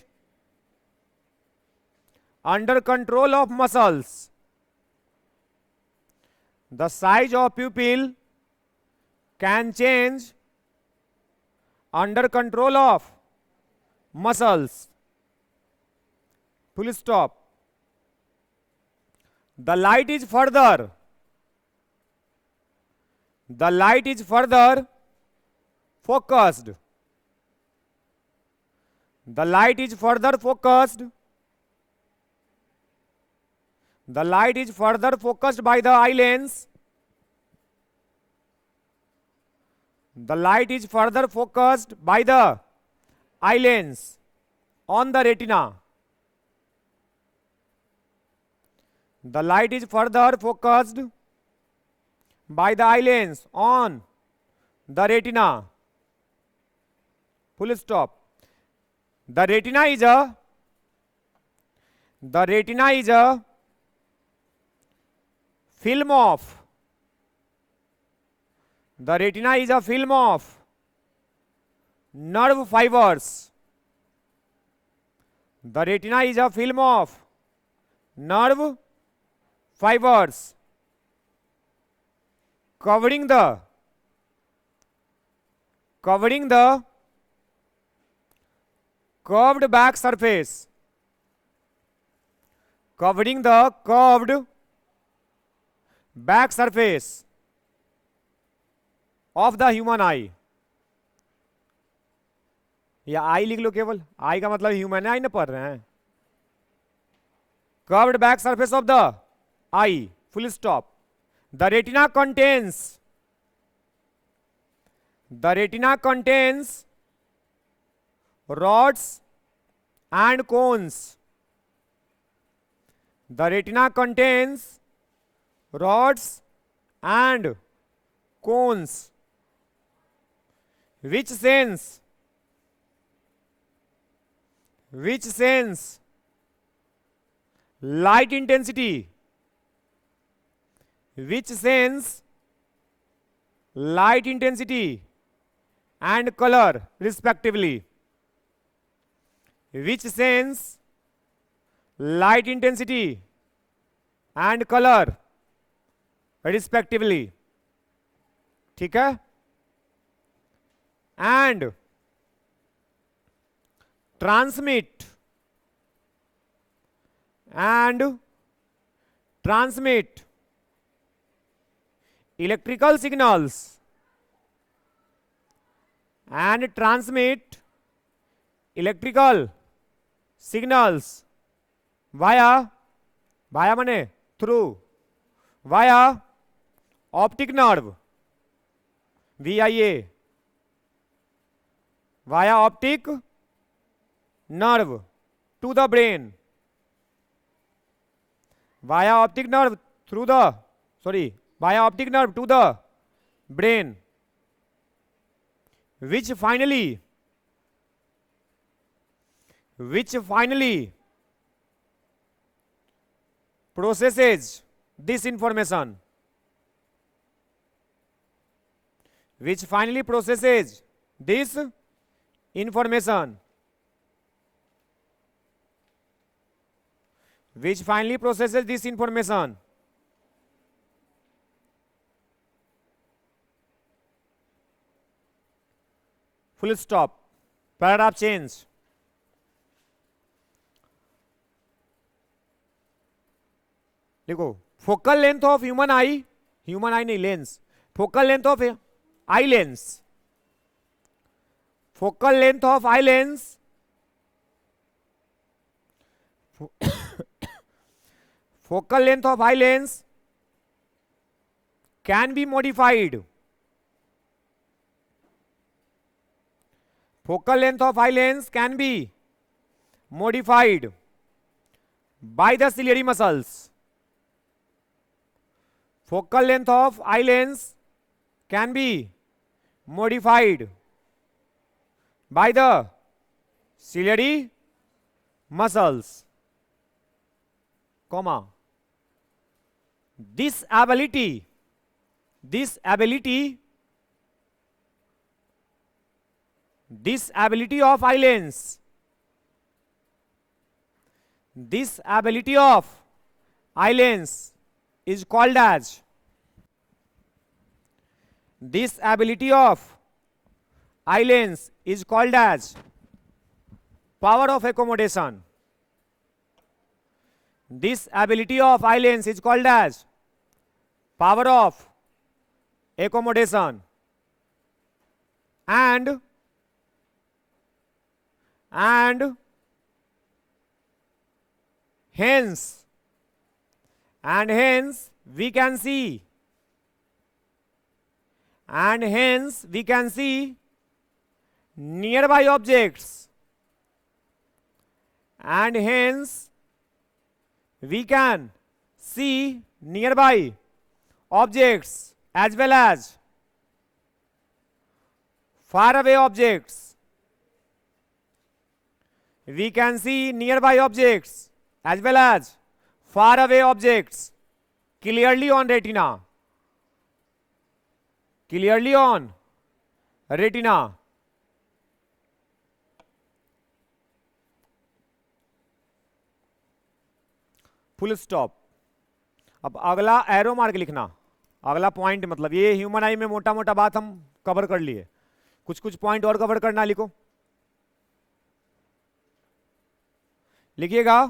under control of muscles, the size of pupil can change under control of muscles. Full stop. The light is further, the light is further focused, the light is further focused, the light is further focused by the eye lens, the light is further focused by the eye lens on the retina, the light is further focused by the eye lens on the retina. Full stop. The retina is a, The retina is a film of. The retina is a film of nerve fibers. The retina is a film of nerve fibers covering the curved back surface, covering the curved back surface of the human eye. या आई लिख लो, केवल आई का मतलब ह्यूमन है, आई ना पढ़ रहे हैं. Curved back surface of the I, full stop. The retina contains rods and cones. The retina contains rods and cones which sense light intensity, and color respectively. Which sense light intensity and color respectively. ठीक है. And transmit electrical signals via माने through, via optic nerve, VIA, via optic nerve to the brain, via optic nerve to the brain, which finally processes this information, which finally processes this information, full stop. Paragraph change. देखो, focal length of human eye नहीं, lens, focal length of eye lens, focal length of eye lens focal length of eye lens can be modified. Focal length of eye lens can be modified by the ciliary muscles. Focal length of eye lens can be modified by the ciliary muscles, comma. This ability of eye lens, is called as power of accommodation. This ability of eye lens is called as power of accommodation, and hence we can see nearby objects, and hence we can see nearby objects as well as far away objects. We can see nearby objects as well as far away objects clearly on retina. Clearly on retina. Full stop. अब अगला एरो मार्क लिखना, अगला पॉइंट, मतलब ये ह्यूमन आई में मोटा मोटा बात हम कवर कर लिए, कुछ कुछ पॉइंट और कवर करना. लिखो, लिखिएगा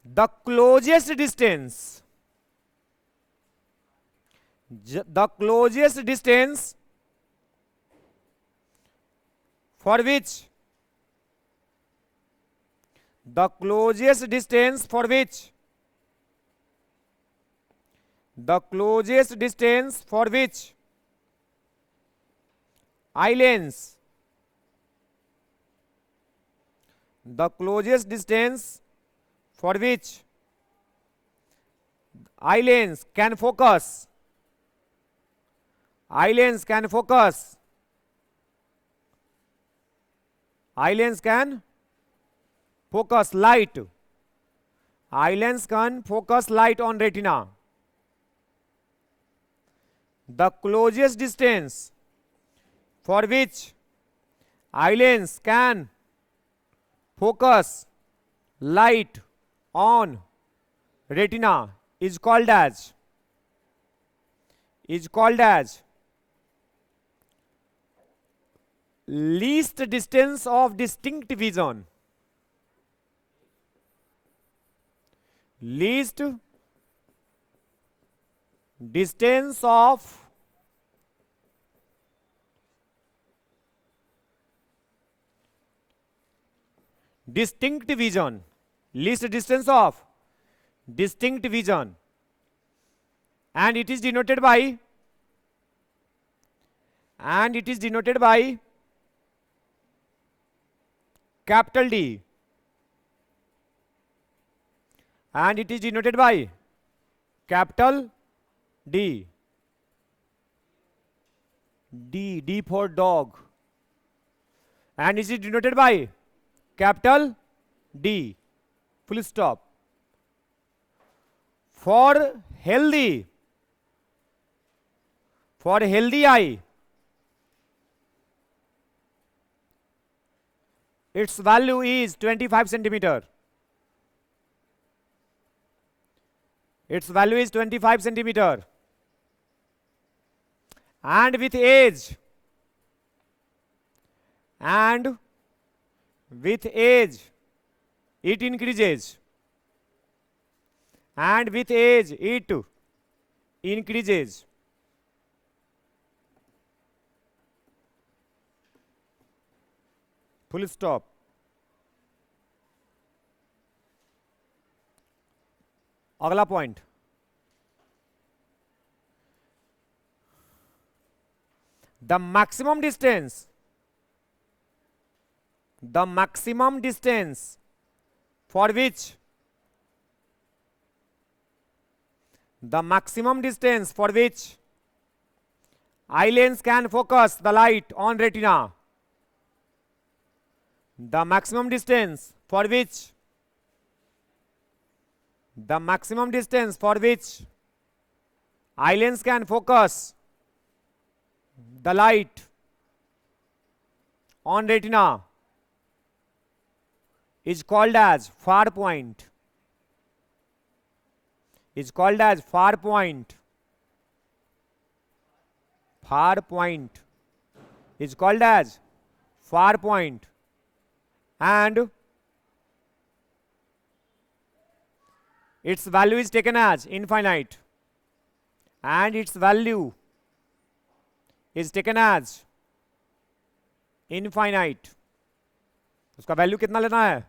the closest distance, the closest distance for which, the closest distance for which, the closest distance for which eye lens, the closest distance for which eye lens can focus, eye lens can focus, eye lens can focus light, eye lens can focus light on retina. The closest distance for which eye lens can focus light on retina is called as least distance of distinct vision. Least distance of distinct vision, least distance of distinct vision, and it is denoted by, capital D, and it is denoted by capital D. D for dog, and it is denoted by capital D. Full stop. For healthy eye, its value is 25 centimeter. Its value is 25 centimeter, and with age, it increases, and with age it increases. Full stop. अगला point, the maximum distance for which, eye lens can focus the light on retina. The maximum distance for which eye lens can focus the light on retina is called as far point. Far point is called as far point, and its value is taken as infinite, उसका वैल्यू कितना लेना है?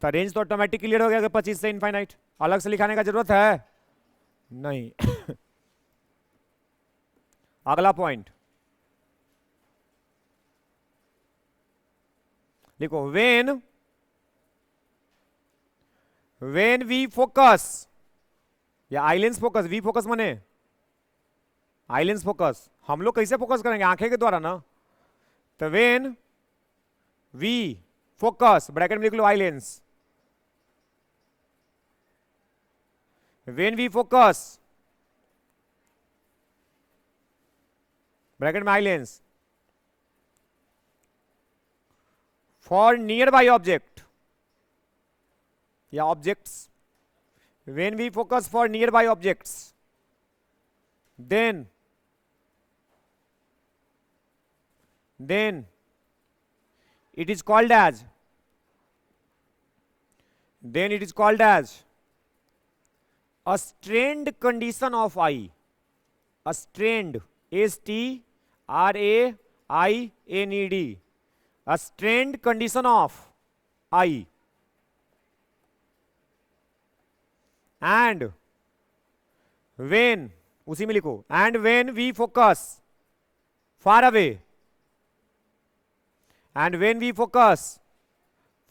तो रेंज तो ऑटोमेटिक क्लियर हो गया कि 25 से इनफाइनाइट, अलग से लिखाने का जरूरत है नहीं. अगला पॉइंट लिखो, when we focus, या eye lens focus, we focus माने आई लेंस फोकस, हम लोग कैसे फोकस करेंगे? आंखें के द्वारा ना. तो when we फोकस, ब्रैकेट में लिख लो eye lens, when we focus, bracket में eye lens, for nearby object या objects, when we focus for nearby objects, then it is called as a strained condition of eye. A strained, STRAINED, a strained condition of eye. And when, उसी में लिखो, and when we focus far away, and when we focus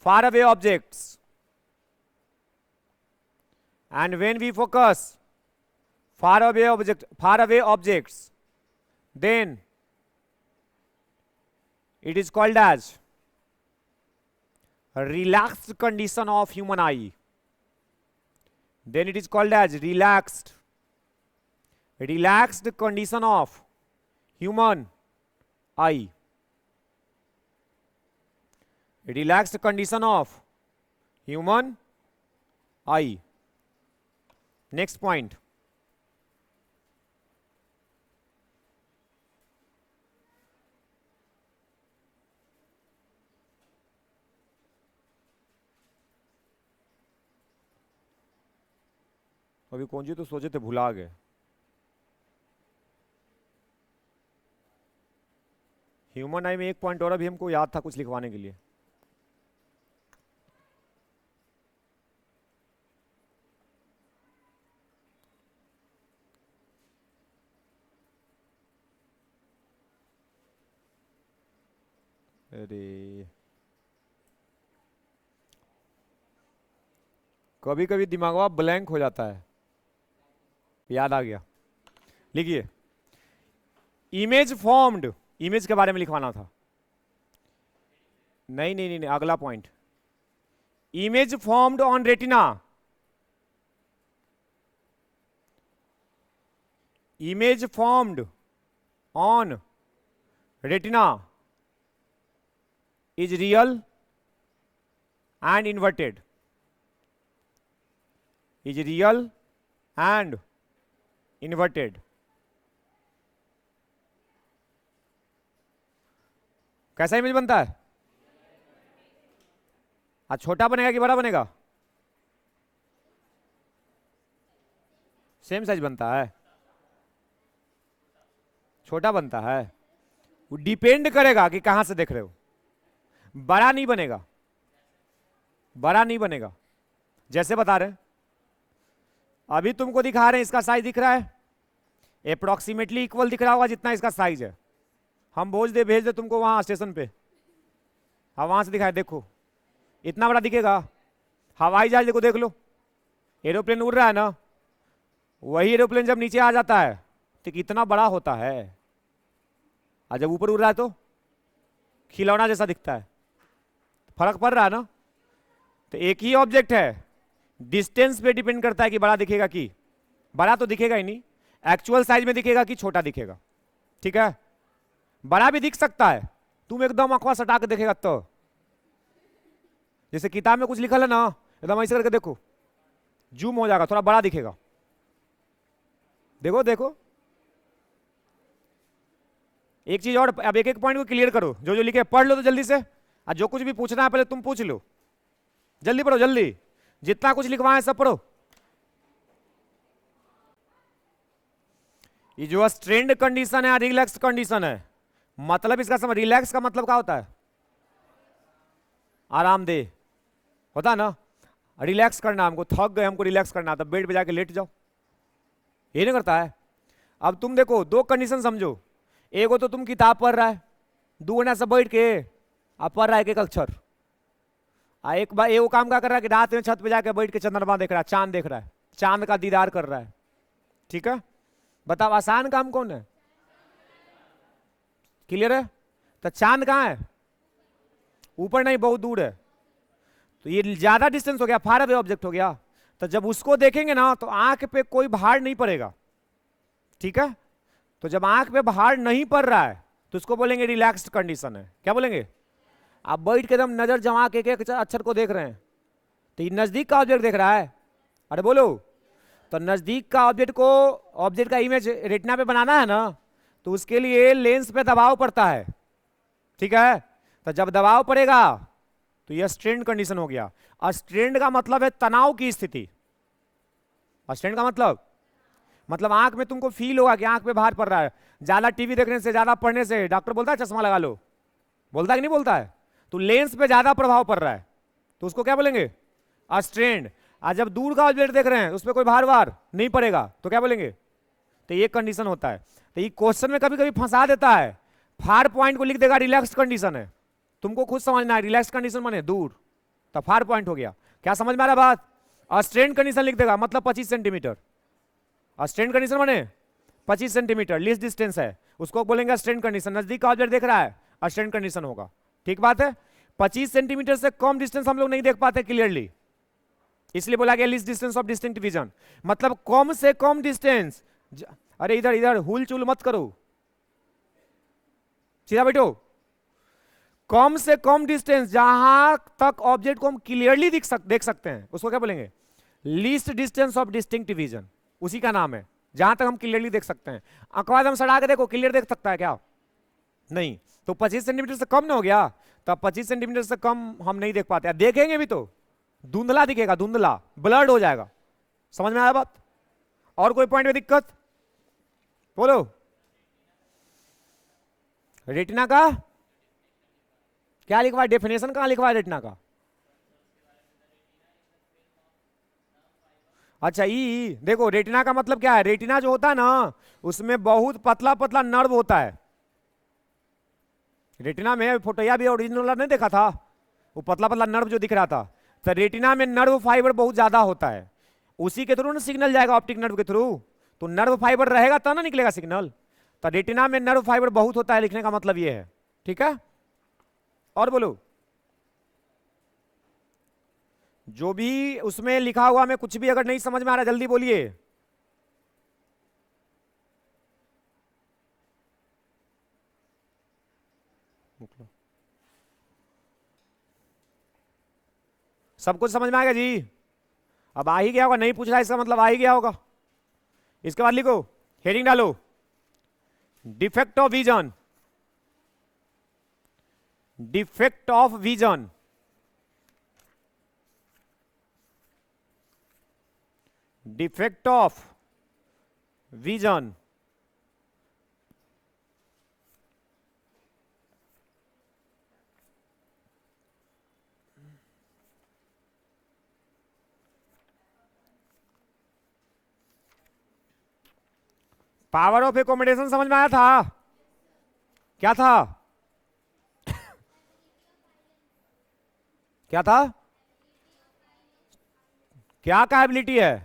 far away objects, and when we focus far away objects, then it is called as a relaxed condition of human eye. Then it is called as relaxed condition of human eye. Relaxed condition of human eye. Next point. अभी कौन जी तो सोचे थे, भुला गए। ह्यूमन आई में एक पॉइंट और अभी हमको याद था कुछ लिखवाने के लिए। अरे कभी कभी दिमागवा ब्लैंक हो जाता है। याद आ गया, लिखिए। इमेज फॉर्म्ड, इमेज के बारे में लिखवाना था। नहीं नहीं नहीं, नहीं अगला point. Image formed on retina, image formed on retina is real and inverted, is real and inverted. कैसा इमेज बनता है? आज छोटा बनेगा कि बड़ा बनेगा? सेम साइज बनता है, छोटा बनता है। वो डिपेंड करेगा कि कहां से देख रहे हो। बड़ा नहीं बनेगा, बड़ा नहीं बनेगा। जैसे बता रहे, अभी तुमको दिखा रहे हैं, इसका साइज दिख रहा है, अप्रोक्सीमेटली इक्वल दिख रहा होगा जितना इसका साइज है। हम भेज दे तुमको वहां स्टेशन पे, हाँ वहां से दिखाए, देखो इतना बड़ा दिखेगा। हवाई जहाज देखो, देख लो, एरोप्लेन उड़ रहा है ना, वही एरोप्लेन जब नीचे आ जाता है तो कितना बड़ा होता है, और जब ऊपर उड़ रहा है तो खिलौना जैसा दिखता है। फर्क पड़ रहा है ना? तो एक ही ऑब्जेक्ट है, डिस्टेंस पे डिपेंड करता है कि बड़ा दिखेगा कि, बड़ा तो दिखेगा ही नहीं, एक्चुअल साइज में दिखेगा कि छोटा दिखेगा। ठीक है, बड़ा भी दिख सकता है, तुम एकदम आंखवा सटा के देखेगा तो, जैसे किताब में कुछ लिखल है ना, एकदम ऐसे करके देखो, जूम हो जाएगा, थोड़ा बड़ा दिखेगा। देखो देखो, एक चीज और, अब एक एक पॉइंट को क्लियर करो, जो जो लिखे पढ़ लो तो जल्दी से, और जो कुछ भी पूछना है पहले तुम पूछ लो, जल्दी पढ़ो, जल्दी, जितना कुछ लिखवाए सब पढ़ो। ये जो स्ट्रेन्ड कंडीशन है, रिलैक्स कंडीशन है, मतलब इसका समझ, रिलैक्स का मतलब क्या होता है? आरामदेह होता है ना, रिलैक्स करना, हमको थक गए, हमको रिलैक्स करना, तब बेड पे जाके लेट जाओ, ये नहीं करता है। अब तुम देखो, दो कंडीशन समझो, एगो तो तुम किताब पढ़ रहा है, दूना सब बैठ के आप पढ़ रहा है एक अक्षर, एक बार एगो काम क्या कर रहा है कि रात में छत पे जाके बैठ के चंद्रमा देख रहा है, चांद देख रहा है, चांद का दीदार कर रहा है। ठीक है, बताओ आसान काम कौन है? क्लियर है? तो चांद कहाँ है? ऊपर नहीं, बहुत दूर है, तो ये ज्यादा डिस्टेंस हो गया, फार अवे ऑब्जेक्ट हो गया। तो जब उसको देखेंगे ना तो आंख पे कोई भार नहीं पड़ेगा, ठीक है। तो जब आंख पे भार नहीं पड़ रहा है तो उसको बोलेंगे रिलैक्स्ड कंडीशन है। क्या बोलेंगे? आप बैठ के एकदम नजर जमा के एक अक्षर को देख रहे हैं, तो ये नजदीक का ऑब्जेक्ट देख रहा है, अरे बोलो। तो नजदीक का ऑब्जेक्ट को, ऑब्जेक्ट का इमेज रेटिना पे बनाना है ना, तो उसके लिए लेंस पे दबाव पड़ता है, ठीक है। तो जब दबाव पड़ेगा तो यह स्ट्रेन कंडीशन हो गया। और स्ट्रेन का मतलब है तनाव की स्थिति। और स्ट्रेन का मतलब आंख में तुमको फील होगा कि आंख पे भार पड़ रहा है। ज्यादा टीवी देखने से, ज्यादा पढ़ने से डॉक्टर बोलता है चश्मा लगा लो, बोलता है कि नहीं बोलता है? तो लेंस पे ज्यादा प्रभाव पड़ रहा है, तो उसको क्या बोलेंगे? अस्ट्रेन्ड। आज जब दूर का ऑब्जेक्ट देख रहे हैं उस पर कोई भार वार नहीं पड़ेगा तो क्या बोलेंगे? तो ये कंडीशन होता है। तो ये क्वेश्चन में कभी कभी फंसा देता है, फार पॉइंट को लिख देगा रिलैक्स कंडीशन है, तुमको खुद समझना है रिलैक्स कंडीशन माने दूर, तो फार पॉइंट हो गया। क्या समझ में आ रहा बात? अस्ट्रेन्ड कंडीशन लिख देगा मतलब 25 सेंटीमीटर। अस्ट्रेन्ड कंडीशन माने 25 सेंटीमीटर लीस्ट डिस्टेंस है, उसको बोलेंगे अस्ट्रेन्ड कंडीशन। नजदीक का ऑब्जेक्ट देख रहा है, अस्ट्रेन्ड कंडीशन होगा, ठीक बात है। 25 सेंटीमीटर से कम डिस्टेंस हम लोग नहीं देख पाते क्लियरली, इसलिए बोला गया least distance of distinct vision, मतलब कम से कम डिस्टेंस। अरे इधर इधर हुल चुल मत करो, सीधा बैठो। कम से कम डिस्टेंस जहां तक ऑब्जेक्ट को हम क्लियरली देख सकते हैं उसको क्या बोलेंगे? Least distance of distinct vision, उसी का नाम है, जहां तक हम क्लियरली देख सकते हैं। आंखों हम सड़ा के देखो, क्लियर देख सकता है क्या? नहीं। तो 25 सेंटीमीटर से कम ना हो गया, तो 25 सेंटीमीटर से कम हम नहीं देख पाते, देखेंगे भी तो धुंधला दिखेगा, धुंधला ब्लर्ड हो जाएगा। समझ में आया बात? और कोई पॉइंट में दिक्कत? बोलो। रेटिना का क्या लिखवा है? डेफिनेशन कहां लिखवा है रेटिना का? अच्छा ई, देखो रेटिना का मतलब क्या है? रेटिना जो होता है ना उसमें बहुत पतला पतला नर्व होता है। रेटिना में फोटोया भी ओरिजिनल वाला नहीं देखा था, वो पतला पतला नर्व जो दिख रहा था, तो रेटिना में नर्व फाइबर बहुत ज्यादा होता है, उसी के थ्रू ना सिग्नल जाएगा, ऑप्टिक नर्व के थ्रू। तो नर्व फाइबर रहेगा तब ना निकलेगा सिग्नल। तो रेटिना में नर्व फाइबर बहुत होता है, लिखने का मतलब ये है, ठीक है। और बोलो, जो भी उसमें लिखा हुआ में कुछ भी अगर नहीं समझ में आ रहा जल्दी बोलिए। सब कुछ समझ में आएगा जी? अब आ ही गया होगा, नहीं पूछ रहा इसका मतलब आ ही गया होगा। इसके बाद लिखो, हेडिंग डालो, defect of vision. Defect of vision, defect of vision. Power of accommodation समझ में आया था? क्या था? क्या था? क्या का एबिलिटी है?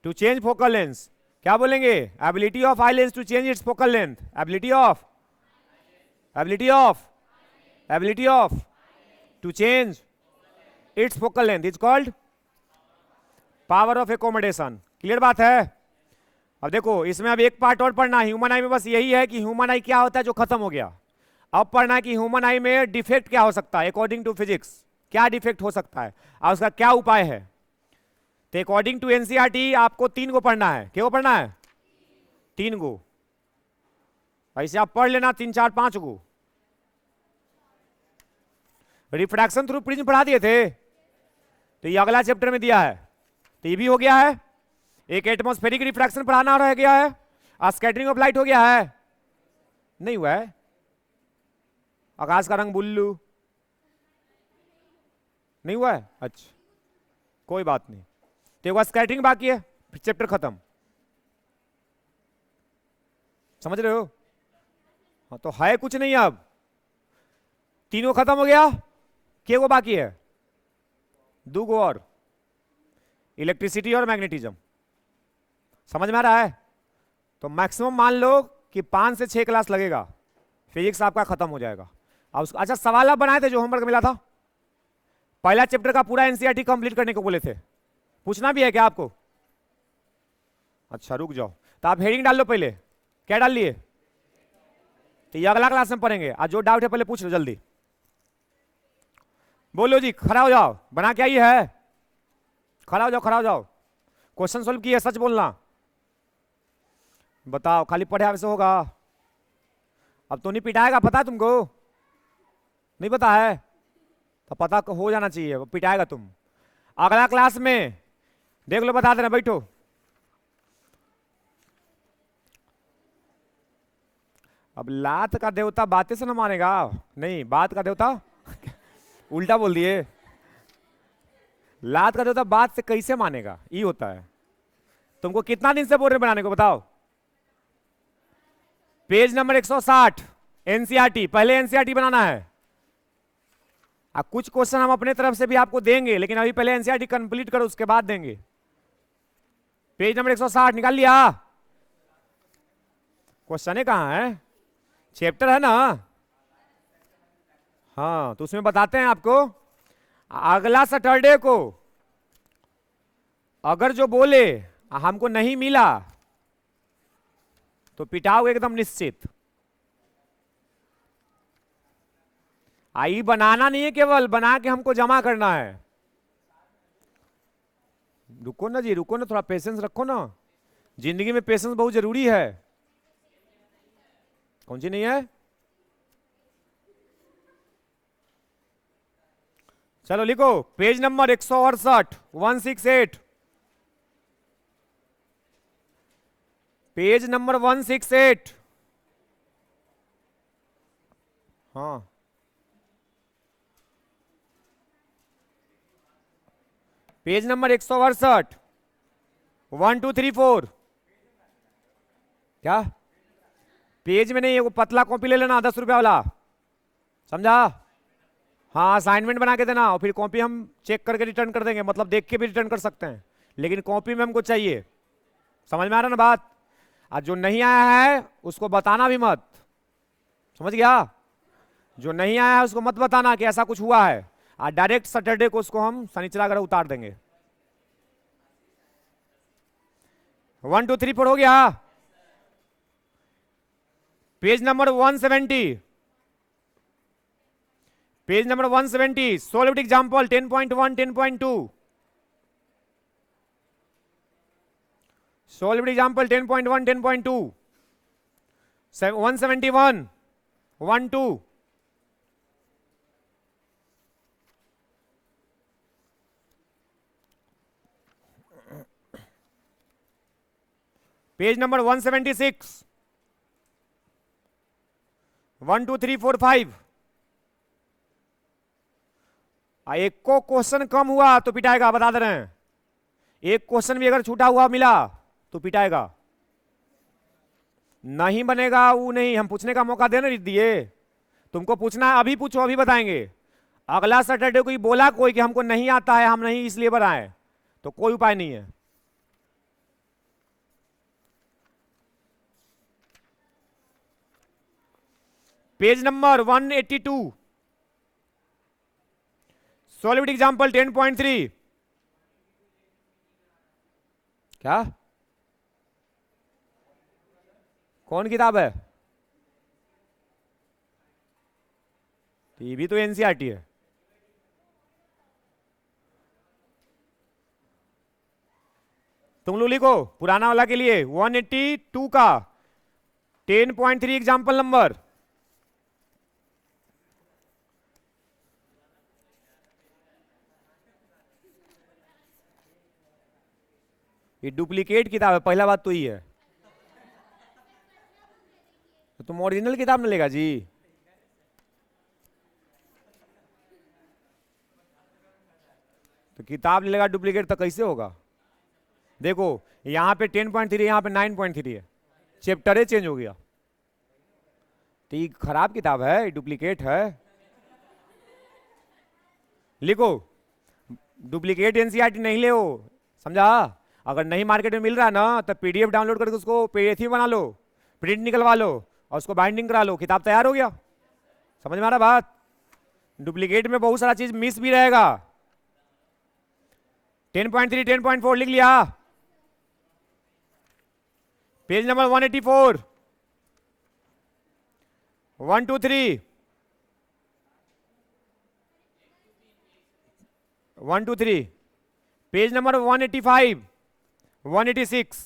To change focal length. क्या बोलेंगे? Ability of eye lens to change its focal length. Ability of, ability of, ability of to change its focal length is called power of accommodation. Clear बात है? अब देखो इसमें अब एक पार्ट और पढ़ना है ह्यूमन आई में, बस यही है कि ह्यूमन आई क्या होता है जो खत्म हो गया। अब पढ़ना है कि ह्यूमन आई में डिफेक्ट क्या हो सकता है, अकॉर्डिंग टू फिजिक्स क्या डिफेक्ट हो सकता है और उसका क्या उपाय है। तो अकॉर्डिंग टू एनसीईआरटी आपको 3 को पढ़ना है। क्या को पढ़ना है? 3 को। ऐसे आप पढ़ लेना 3, 4, 5 को। रिफ्रैक्शन थ्रू प्रिज्म पढ़ा दिए थे, तो ये अगला चैप्टर में दिया है, तो ये भी हो गया है। एक एटमॉस्फेरिक रिफ्रैक्शन पढ़ाना रह गया है, और स्कैटरिंग ऑफ लाइट हो गया है, नहीं हुआ है? आकाश का रंग बुल्लू नहीं हुआ है? अच्छा कोई बात नहीं, तो स्कैटरिंग बाकी है, फिर चैप्टर खत्म। समझ रहे हो? हाँ तो है कुछ नहीं, अब 3 खत्म हो गया, क्या वो बाकी है? 2 और, इलेक्ट्रिसिटी और मैग्नेटिज्म। समझ में आ रहा है? तो मैक्सिमम मान लो कि 5 से 6 क्लास लगेगा, फिजिक्स आपका खत्म हो जाएगा। अब अच्छा सवाल आप बनाए थे जो होमवर्क मिला था, पहला चैप्टर का पूरा एनसीईआरटी कंप्लीट करने को बोले थे, पूछना भी है क्या आपको? अच्छा रुक जाओ, तो आप हेडिंग डाल लो पहले, क्या डाल लिए? तो ये अगला क्लास में पढ़ेंगे, आज जो डाउट है पहले पूछ लो जल्दी। बोलो जी, खड़ा हो जाओ, बना क्या ये है, खड़ा हो जाओ, खड़ा हो जाओ, क्वेश्चन सोल्व किए, सच बोलना, बताओ, खाली पढ़े आपसे होगा? अब तो नहीं पिटाएगा, पता है तुमको? नहीं पता है तो पता हो जाना चाहिए, पिटाएगा तुम। अगला क्लास में देख लो, बता देना, बैठो। अब लात का देवता बातें से ना मानेगा, नहीं बात का देवता उल्टा बोल दिए, लात का देवता बात से कैसे मानेगा, ये होता है। तुमको कितना दिन से बोल रहे बनाने को, बताओ? पेज नंबर 160 एनसीईआरटी, पहले एनसीईआरटी बनाना है। अब कुछ क्वेश्चन हम अपने तरफ से भी आपको देंगे, लेकिन अभी पहले एनसीईआरटी कंप्लीट करो, उसके बाद देंगे। पेज नंबर 160 निकाल लिया? क्वेश्चन कहां है, चैप्टर है ना? हाँ, तो उसमें बताते हैं आपको, अगला सैटरडे को अगर जो बोले हमको नहीं मिला तो पिटाओगे एकदम निश्चित। आई बनाना नहीं है, केवल बना के हमको जमा करना है। रुको ना जी, रुको ना, थोड़ा पेशेंस रखो ना, जिंदगी में पेशेंस बहुत जरूरी है। कौन सी नहीं है? चलो लिखो, पेज नंबर 168 168, पेज नंबर 168। हाँ, पेज नंबर 168 1 2 3 4। क्या पेज में नहीं है, वो पतला कॉपी ले लेना 10 रुपया वाला, समझा? हाँ, असाइनमेंट बना के देना, और फिर कॉपी हम चेक करके रिटर्न कर देंगे, मतलब देख के भी रिटर्न कर सकते हैं, लेकिन कॉपी में हमको चाहिए। समझ में आ रहा ना बात? आज जो नहीं आया है उसको बताना भी मत, समझ गया? जो नहीं आया है उसको मत बताना कि ऐसा कुछ हुआ है, आज डायरेक्ट सैटरडे को उसको हम शनिचर वगैरह उतार देंगे। 1 2 3 4 हो गया? Page number 170, page number 170, solve example 10.1 10.2, solve example 10.1 10.2, 171 1 2। Page number 176 1 2 3 4 5। एक को क्वेश्चन कम हुआ तो पिटाएगा, बता दे रहे हैं। एक क्वेश्चन भी अगर छूटा हुआ मिला तो पिटाएगा, नहीं बनेगा वो नहीं, हम पूछने का मौका देना दिए, तुमको पूछना है, अभी पूछो, अभी बताएंगे। अगला सैटरडे को ही बोला कोई कि हमको नहीं आता है, हम नहीं इसलिए बनाए, तो कोई उपाय नहीं है। Page number 182, solve example 10.3। क्या, कौन किताब है? ये भी तो एनसीईआरटी है। तुम लोग लिखो पुराना वाला के लिए 182 का 10.3 एग्जांपल नंबर। ये डुप्लीकेट किताब है, पहला बात तो ही है, तो तुम ओरिजिनल किताब न लेगा जी। तो किताब लेगा डुप्लीकेट तो कैसे होगा? देखो यहां पे 10.3 यहां पे 9.3 है, चैप्टर चेंज हो गया, तो ये खराब किताब है, डुप्लीकेट है। लिखो डुप्लीकेट एनसीईआरटी नहीं ले, समझा? अगर नहीं मार्केट में मिल रहा है ना तो पीडीएफ डाउनलोड करके उसको पीडीएफ बना लो, प्रिंट निकलवा लो और उसको बाइंडिंग करा लो, किताब तैयार हो गया। समझ में आ रहा बात? डुप्लीकेट में बहुत सारा चीज मिस भी रहेगा। 10.3 10.4 लिख लिया। Page number 184 1 2 3 1 2 3 page number 185 186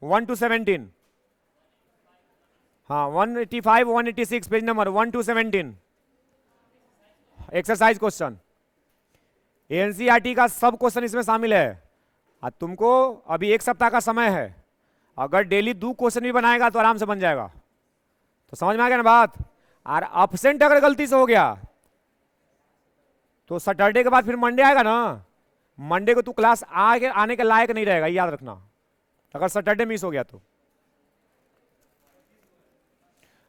1 to 17। हाँ 185 186 page number 1 to 17 exercise question. NCERT का सब क्वेश्चन इसमें शामिल है। और तुमको अभी 1 सप्ताह का समय है, अगर डेली 2 क्वेश्चन भी बनाएगा तो आराम से बन जाएगा। तो समझ में आ गया ना बात? और अपसेंट अगर गलती से हो गया तो सैटरडे के बाद फिर मंडे आएगा ना, मंडे को तू क्लास आने के लायक नहीं रहेगा, याद रखना, अगर सैटरडे मिस हो गया तो।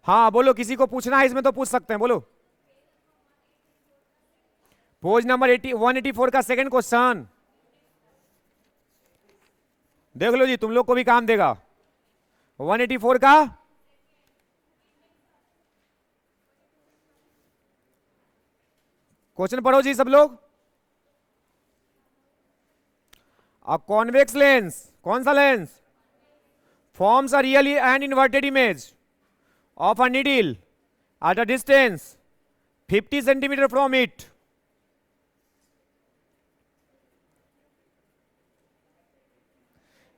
हाँ बोलो, किसी को पूछना है इसमें तो पूछ सकते हैं, बोलो। पेज नंबर 184 का सेकंड क्वेश्चन देख लो जी, तुम लोग को भी काम देगा। 184 का क्वेश्चन पढ़ो जी सब लोग। अ कॉन्वेक्स लेंस, कौन सा lens? Forms a real and inverted image of a needle at a distance 50 centimeter from it।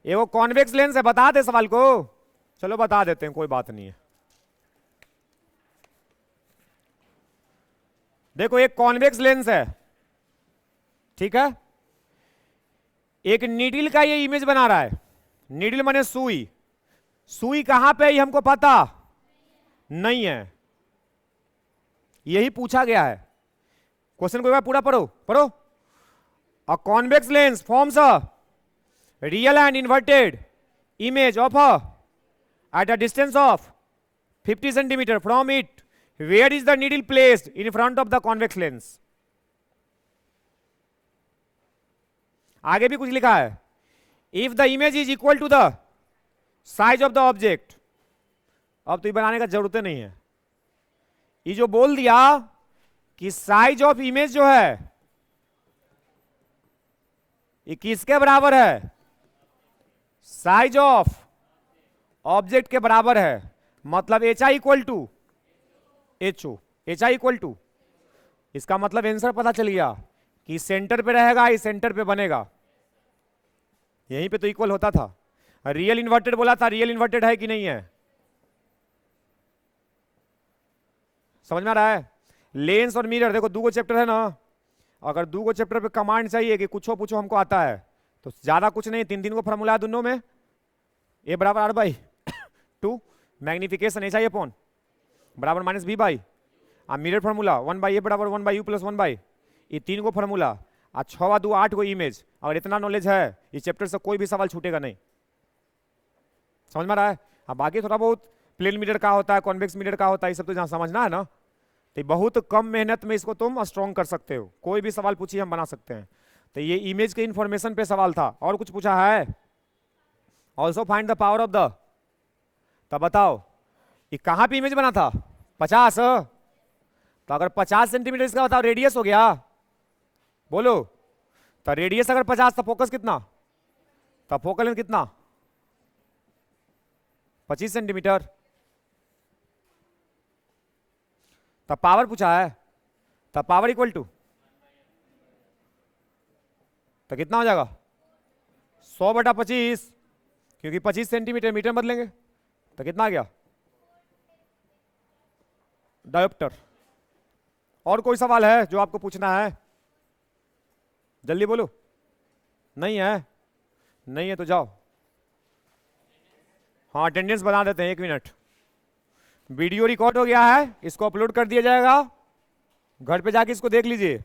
ये वो कॉन्वेक्स लेंस है, बता दे सवाल को। चलो बता देते हैं, कोई बात नहीं है। देखो एक कॉन्वेक्स लेंस है, ठीक है, एक नीडल का ये इमेज बना रहा है। नीडल माने सुई, सुई कहां पे ये हमको पता नहीं है, यही पूछा गया है। क्वेश्चन को एक बार पूरा पढ़ो पढ़ो। A convex lens forms a real and inverted image of a at a distance of 50 centimetre from it. Where is the needle placed in front of the convex lens. आगे भी कुछ लिखा है, if the image is equal to the size of the object. अब तो ये बनाने का जरूरत नहीं है, ये जो बोल दिया कि साइज ऑफ इमेज जो है ये किसके बराबर है? साइज ऑफ ऑब्जेक्ट के बराबर है। मतलब h i equal to h o, h i equal to, इसका मतलब आंसर पता चल गया कि सेंटर पे रहेगा, इस सेंटर पे बनेगा, यहीं पे तो इक्वल होता था। रियल इन्वर्टेड बोला था, रियल इन्वर्टेड है कि नहीं है? समझ में आ रहा है? लेंस और मिरर, देखो 2 चैप्टर है ना, अगर 2 चैप्टर पे कमांड चाहिए कि कुछ पूछो हमको आता है तो ज्यादा कुछ नहीं, 3 को फॉर्मूला है दोनों में। ए बराबर R by 2 magnification H I upon बराबर माइनस बी बाई आ मिरर फॉर्मूला 1 बाई ए बराबर 1 बाई यू प्लस 1 बाई, ये 3 को फॉर्मूला आ 6 2 8 को इमेज। अगर इतना नॉलेज है इस चैप्टर से कोई भी सवाल छूटेगा नहीं। समझ में आ रहा है? अब बाकी थोड़ा बहुत प्लेन मिरर का होता है, कॉन्वेक्स मिरर का होता है, ये सब तो जहां समझना है ना, तो बहुत कम मेहनत में इसको तुम स्ट्रॉन्ग कर सकते हो। कोई भी सवाल पूछिए हम बना सकते हैं। तो ये इमेज के इंफॉर्मेशन पे सवाल था। और कुछ पूछा है? Also find the power of the, तब बताओ ये कहां पे इमेज बना था? 50। तो अगर 50 सेंटीमीटर इसका बताओ रेडियस हो गया, बोलो। तो रेडियस अगर 50 तो फोकस कितना? तो फोकल लेंथ कितना? 25 सेंटीमीटर। तब पावर पूछा है, तब पावर इक्वल टू, तो कितना हो जाएगा? 100/25, क्योंकि 25 सेंटीमीटर मीटर बदलेंगे तो कितना आ गया? डायोप्टर। और कोई सवाल है जो आपको पूछना है? जल्दी बोलो। नहीं है? नहीं है तो जाओ। हाँ अटेंडेंस बना देते हैं, 1 मिनट। वीडियो रिकॉर्ड हो गया है, इसको अपलोड कर दिया जाएगा, घर पे जाके इसको देख लीजिए।